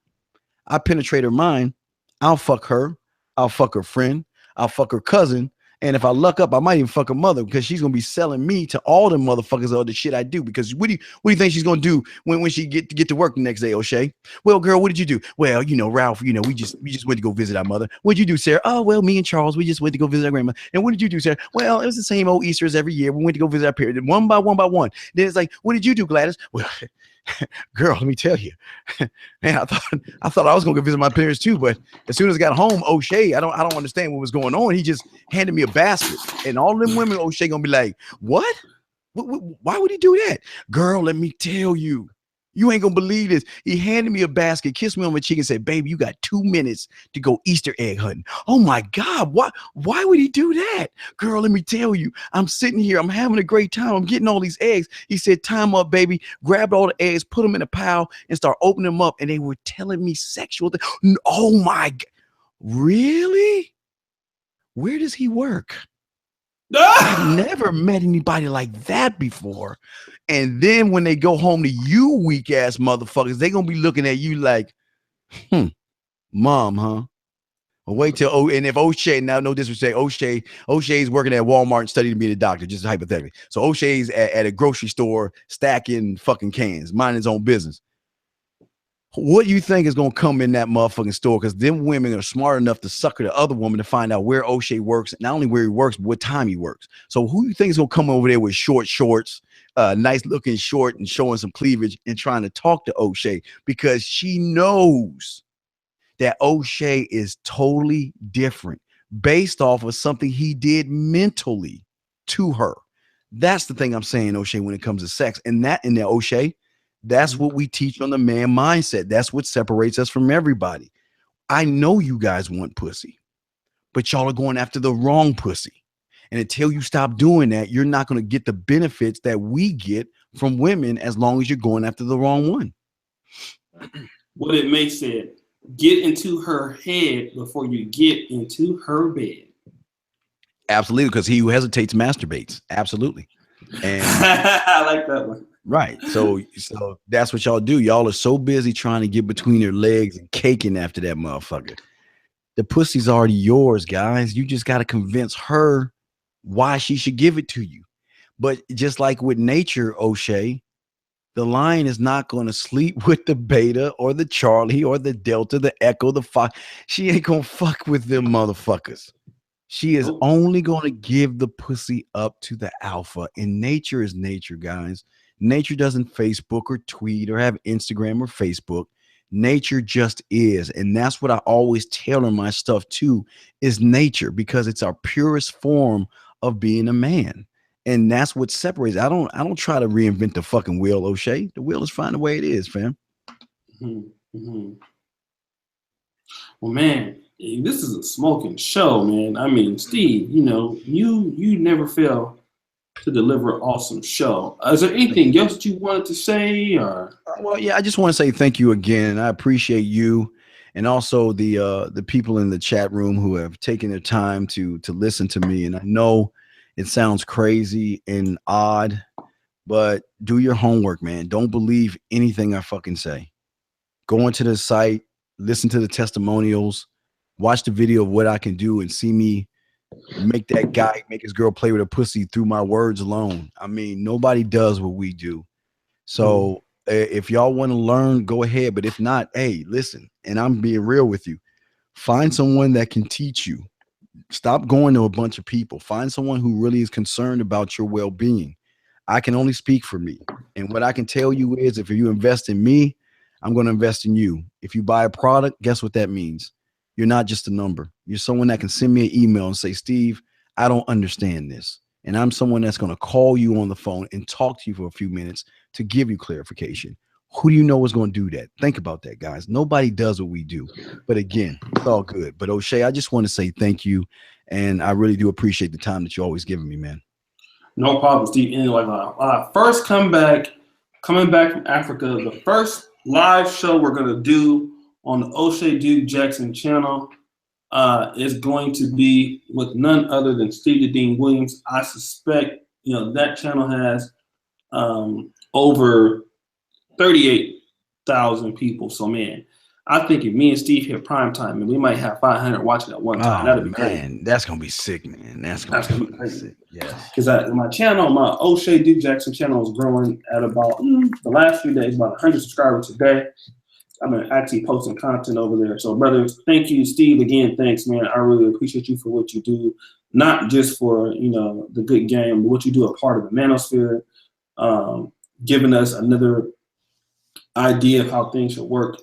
I penetrate her mind, I'll fuck her. I'll fuck her friend. I'll fuck her cousin. And if I luck up, I might even fuck her mother, because she's gonna be selling me to all them motherfuckers of the shit I do. Because what do you think she's gonna do when she get to work the next day, O'Shea? Well, girl, what did you do? Well, Ralph, we just went to go visit our mother. What'd you do, Sarah? Oh, well, me and Charles, we just went to go visit our grandma. And what did you do, Sarah? Well, it was the same old Easter as every year. We went to go visit our parents, one by one. Then it's like, what did you do, Gladys? Well, girl, let me tell you, man, I thought I was gonna go visit my parents too, but as soon as I got home, O'Shea, I don't understand what was going on. He just handed me a basket, and all them women, O'Shea gonna be like, what? Why would he do that? Girl, let me tell you. You ain't gonna believe this. He handed me a basket, kissed me on my cheek, and said, baby, you got 2 minutes to go Easter egg hunting. Oh my God, why would he do that? Girl, let me tell you, I'm sitting here, I'm having a great time, I'm getting all these eggs. He said, time up, baby. Grabbed all the eggs, put them in a pile, and start opening them up, and they were telling me sexual things. Oh my God. Really? Where does he work? I've never met anybody like that before. And then when they go home to you weak ass motherfuckers, they gonna be looking at you like, mom, huh? Well, wait till and if O'Shea, now no disrespect, O'Shea's working at Walmart and studying to be a doctor, just hypothetically. So O'Shea's at a grocery store stacking fucking cans, minding his own business. What do you think is going to come in that motherfucking store? Because them women are smart enough to sucker the other woman to find out where O'Shea works, not only where he works, but what time he works. So who you think is going to come over there with short shorts, nice looking short and showing some cleavage and trying to talk to O'Shea? Because she knows that O'Shea is totally different based off of something he did mentally to her. That's the thing I'm saying, O'Shea, when it comes to sex. And that in there, O'Shea, that's what we teach on the man mindset. That's what separates us from everybody. I know you guys want pussy, but y'all are going after the wrong pussy. And until you stop doing that, you're not going to get the benefits that we get from women as long as you're going after the wrong one. What it makes it, get into her head before you get into her bed. Absolutely, because he who hesitates masturbates. Absolutely. And I like that one. Right. So that's what y'all do. Y'all are so busy trying to get between their legs and caking after that motherfucker. The pussy's already yours, guys. You just got to convince her why she should give it to you. But just like with nature, O'Shea, the lion is not going to sleep with the beta or the Charlie or the Delta, the Echo, the Fox. She ain't going to fuck with them motherfuckers. She is only going to give the pussy up to the alpha. And nature is nature, guys. Nature doesn't Facebook or tweet or have Instagram or Facebook. Nature just is. And that's what I always tailor my stuff to, is nature, because it's our purest form of being a man. And that's what separates. I don't try to reinvent the fucking wheel, O'Shea. The wheel is fine the way it is, fam. Mm-hmm. Well, man, this is a smoking show, man. I mean, Steve, you never fail to deliver an awesome show. Is there anything else that you wanted to say, or? Well, yeah, I just want to say thank you again. I appreciate you, and also the people in the chat room who have taken their time to listen to me. And I know it sounds crazy and odd, but do your homework, man. Don't believe anything I fucking say. Go into the site, listen to the testimonials, watch the video of what I can do, and see me make that guy make his girl play with a pussy through my words alone. I mean, nobody does what we do. So if y'all want to learn, go ahead. But if not, hey, listen, and I'm being real with you. Find someone that can teach you. Stop going to a bunch of people. Find someone who really is concerned about your well-being. I can only speak for me. And what I can tell you is, if you invest in me, I'm going to invest in you. If you buy a product, guess what that means? You're not just a number. You're someone that can send me an email and say, Steve, I don't understand this. And I'm someone that's going to call you on the phone and talk to you for a few minutes to give you clarification. Who do you know is going to do that? Think about that, guys. Nobody does what we do. But again, it's all good. But O'Shea, I just want to say thank you. And I really do appreciate the time that you're always giving me, man. No problem, Steve. Anyway, first coming back from Africa, the first live show we're going to do on the O'Shea Duke Jackson channel is going to be with none other than Steve the Dean Williams. I suspect, that channel has over 38,000 people. So, man, I think if me and Steve hit prime time, and we might have 500 watching at one time. That'd be crazy. That's gonna be sick, man. That's gonna be crazy. Yes, because my channel, my O'Shea Duke Jackson channel, is growing at about the last few days, about 100 subscribers a day. I'm actually posting content over there. So, brothers, thank you, Steve. Again, thanks, man. I really appreciate you for what you do, not just for the good game, but what you do a part of the manosphere, giving us another idea of how things should work.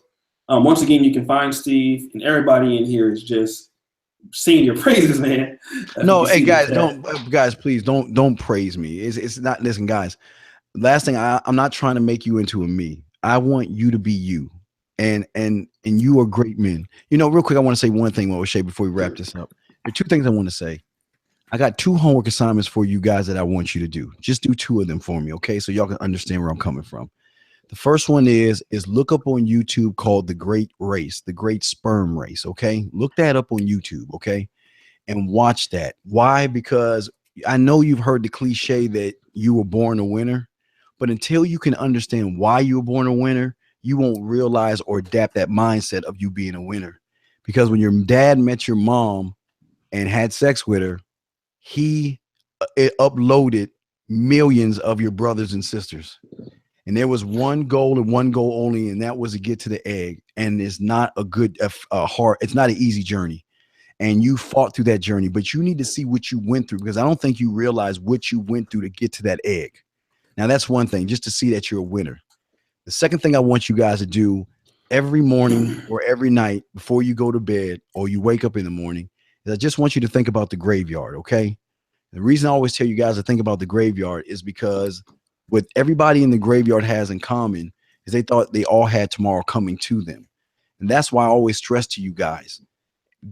Once again, you can find Steve, and everybody in here is just singing your praises, man. No, hey guys, please don't praise me. It's not. Listen, guys. Last thing, I'm not trying to make you into a me. I want you to be you, and you are great men. Real quick, I want to say one thing, O'Shea, before we wrap this up. There are two things I want to say. I got 2 homework assignments for you guys that I want you to do. Just do 2 of them for me, okay? So y'all can understand where I'm coming from. The first one is look up on YouTube called The Great Race, The Great Sperm Race, okay? Look that up on YouTube, okay? And watch that. Why? Because I know you've heard the cliche that you were born a winner, but until you can understand why you were born a winner, you won't realize or adapt that mindset of you being a winner. Because when your dad met your mom and had sex with her, he uploaded millions of your brothers and sisters. And there was one goal and one goal only, and that was to get to the egg. And it's not a good, it's not an easy journey. And you fought through that journey, but you need to see what you went through, because I don't think you realize what you went through to get to that egg. Now, that's one thing, just to see that you're a winner. The second thing I want you guys to do every morning or every night before you go to bed or you wake up in the morning is I just want you to think about the graveyard, okay? The reason I always tell you guys to think about the graveyard is because what everybody in the graveyard has in common is they thought they all had tomorrow coming to them. And that's why I always stress to you guys,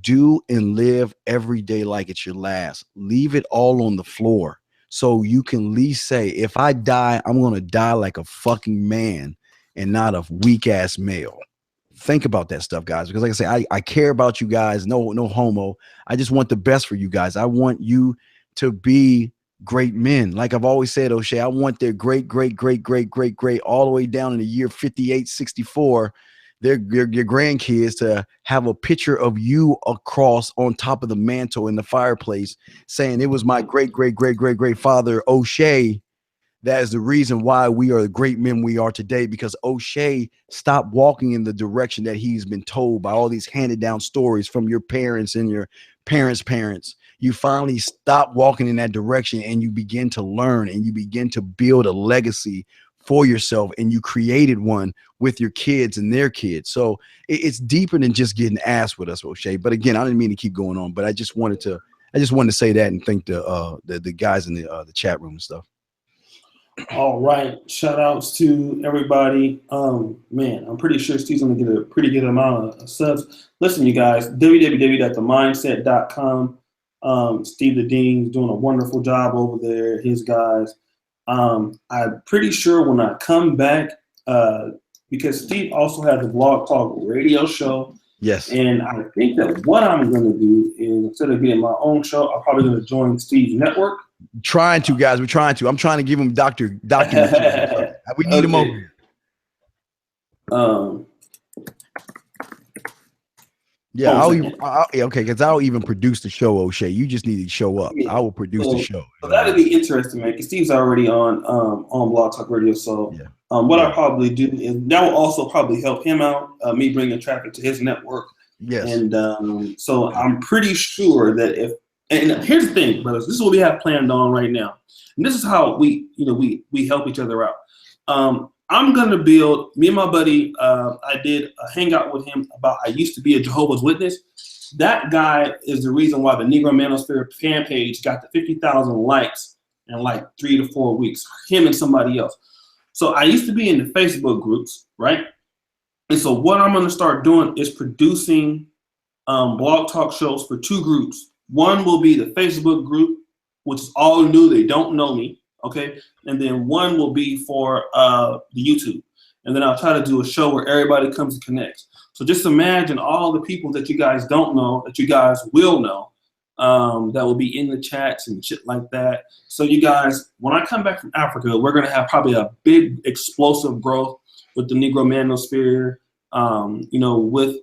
do and live every day like it's your last. Leave it all on the floor so you can at least say, if I die, I'm going to die like a fucking man and not a weak ass male. Think about that stuff, guys, because like I say, I care about you guys. No homo. I just want the best for you guys. I want you to be great men. Like I've always said, O'Shea, I want their great all the way down in the year 58, 64, your grandkids to have a picture of you across on top of the mantle in the fireplace saying it was my great father O'Shea. That is the reason why we are the great men we are today, because O'Shea stopped walking in the direction that he's been told by all these handed down stories from your parents and your parents' parents. You finally stop walking in that direction and you begin to learn and you begin to build a legacy for yourself, and you created one with your kids and their kids. So it's deeper than just getting ass with us, O'Shea. But again, I didn't mean to keep going on, but I just wanted to say that and thank the guys in the chat room and stuff. All right. Shout outs to everybody. Man, I'm pretty sure Steve's going to get a pretty good amount of subs. Listen, you guys, www.themindset.com. Steve the Dean's doing a wonderful job over there, his guys. I'm pretty sure when I come back, because Steve also has a Blog Talk radio show. Yes. And I think that what I'm going to do is, instead of getting my own show, I'm probably going to join Steve's network. Trying to, guys. We're trying to. I'm trying to give him Dr. We need him over here. Yeah, okay, because I'll even produce the show, O'Shea. You just need to show up. Yeah. I will produce the show. So that'd be interesting, man, because Steve's already on Blog Talk Radio. So what I'll probably do is that will also probably help him out, me bringing traffic to his network. Yes. And so I'm pretty sure that and here's the thing, brothers, this is what we have planned on right now. And this is how we help each other out. I'm going to build, me and my buddy, I did a hangout with him about I used to be a Jehovah's Witness. That guy is the reason why the Negro Manosphere fan page got the 50,000 likes in like 3 to 4 weeks, him and somebody else. So I used to be in the Facebook groups, right? And so what I'm going to start doing is producing blog talk shows for 2 groups. One will be the Facebook group, which is all new, they don't know me. Okay, and then one will be for the YouTube, and then I'll try to do a show where everybody comes and connects. So just imagine all the people that you guys don't know that you guys will know, that will be in the chats and shit like that. So you guys, when I come back from Africa, we're gonna have probably a big explosive growth with the Negro Manosphere.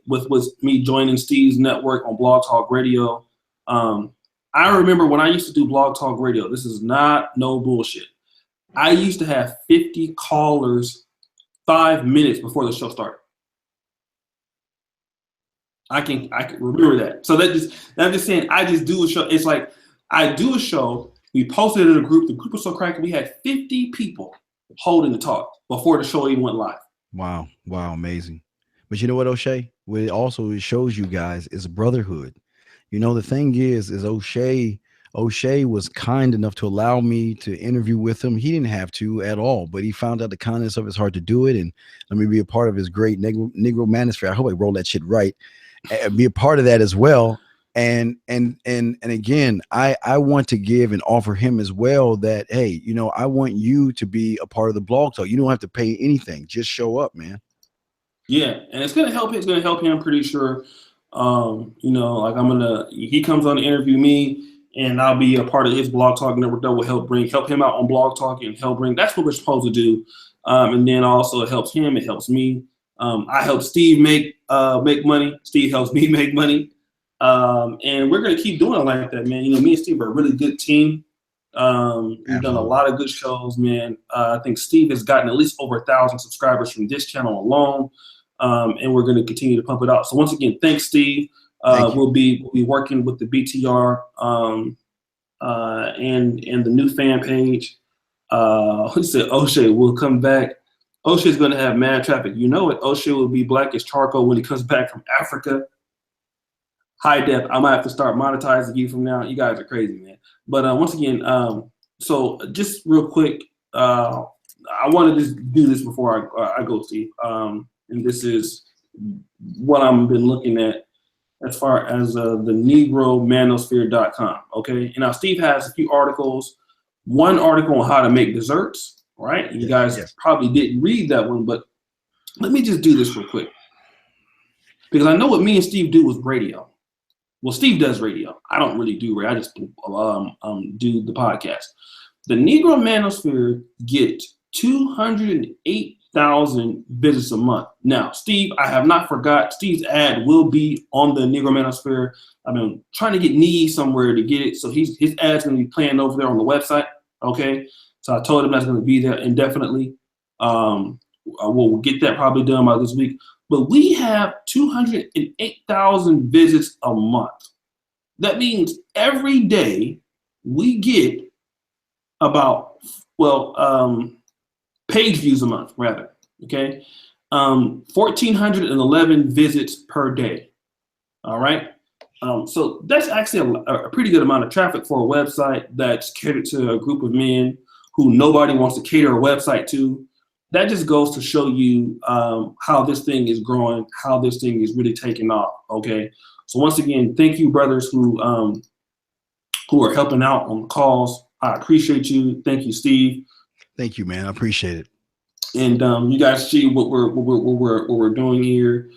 With me joining Steve's network on Blog Talk Radio. I remember when I used to do Blog Talk Radio, this is not no bullshit. I used to have 50 callers 5 minutes before the show started. I can remember that. So I'm just saying, I just do a show. It's like I do a show, we posted it in a group, the group was so cracked, we had 50 people holding the talk before the show even went live. Wow, amazing. But you know what, O'Shea? What it also shows you guys is brotherhood. You know, the thing is O'Shea was kind enough to allow me to interview with him. He didn't have to at all, but he found out the kindness of his heart to do it. And let me be a part of his great Negro Manosphere. I hope I roll that shit right. And be a part of that as well. And again, I want to give and offer him as well that, hey, I want you to be a part of the Blog Talk. You don't have to pay anything. Just show up, man. Yeah, and it's gonna help him. It's gonna help him, I'm pretty sure. He comes on to interview me, and I'll be a part of his Blog Talk network that will help him out on Blog Talk and that's what we're supposed to do. And then also it helps him, it helps me. I help Steve make money. Steve helps me make money. And we're gonna keep doing it like that, man. Me and Steve are a really good team. We've done a lot of good shows, man. I think Steve has gotten at least over 1,000 subscribers from this channel alone. And we're going to continue to pump it out. So once again, thanks, Steve. We'll be working with the BTR and the new fan page. Who said O'Shea will come back? O'Shea's going to have mad traffic. You know it. O'Shea will be black as charcoal when he comes back from Africa. High def. I might have to start monetizing you from now. You guys are crazy, man. But once again, so just real quick, I want to just do this before I go, Steve. And this is what I've been looking at as far as the negromanosphere.com. Okay. And now Steve has a few articles. One article on how to make desserts, right? You guys probably didn't read that one, but let me just do this real quick. Because I know what me and Steve do with radio. Well, Steve does radio. I don't really do radio. I just do the podcast. The Negro Manosphere get 208,000 visits a month. Now, Steve, I have not forgot. Steve's ad will be on the Negro Manosphere. I've been trying to get Nee somewhere to get it, so his ad's going to be playing over there on the website. Okay, so I told him that's going to be there indefinitely. We'll get that probably done by this week. But we have 208,000 visits a month. That means every day we get about page views a month, rather. Okay, 1,411 visits per day. All right. So that's actually a pretty good amount of traffic for a website that's catered to a group of men who nobody wants to cater a website to. That just goes to show you how this thing is growing, how this thing is really taking off. Okay. So once again, thank you, brothers who are helping out on the calls. I appreciate you. Thank you, Steve. Thank you, man. I appreciate it. And you guys see what we're doing here.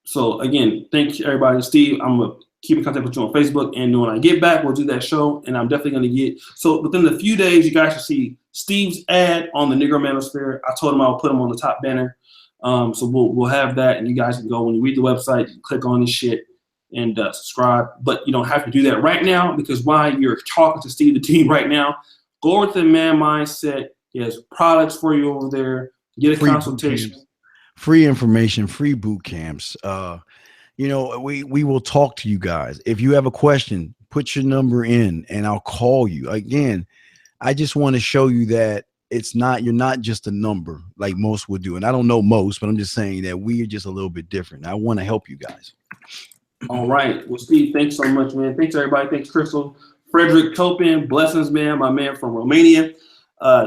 So again, thank you, everybody. Steve, I'm gonna keep in contact with you on Facebook, and when I get back, we'll do that show. And I'm definitely gonna get, so within a few days, you guys should see Steve's ad on the Negro Manosphere. I told him I'll put him on the top banner. So we'll have that, and you guys can go when you read the website, you click on this shit and subscribe. But you don't have to do that right now, because while you're talking to Steve the team right now, go over to the Man Mindset. He has products for you over there. Get a free consultation. Free information, free boot camps. You know, we will talk to you guys. If you have a question, put your number in and I'll call you. Again, I just want to show you that you're not just a number like most would do. And I don't know most, but I'm just saying that we are just a little bit different. I want to help you guys. All right. Well, Steve, thanks so much, man. Thanks, everybody. Thanks, Crystal. Frederick Topin, blessings, man, my man from Romania.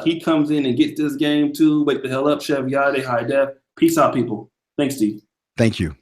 He comes in and gets this game too. Wake the hell up, Chef Yade, High Def. Peace out, people. Thanks, Steve. Thank you.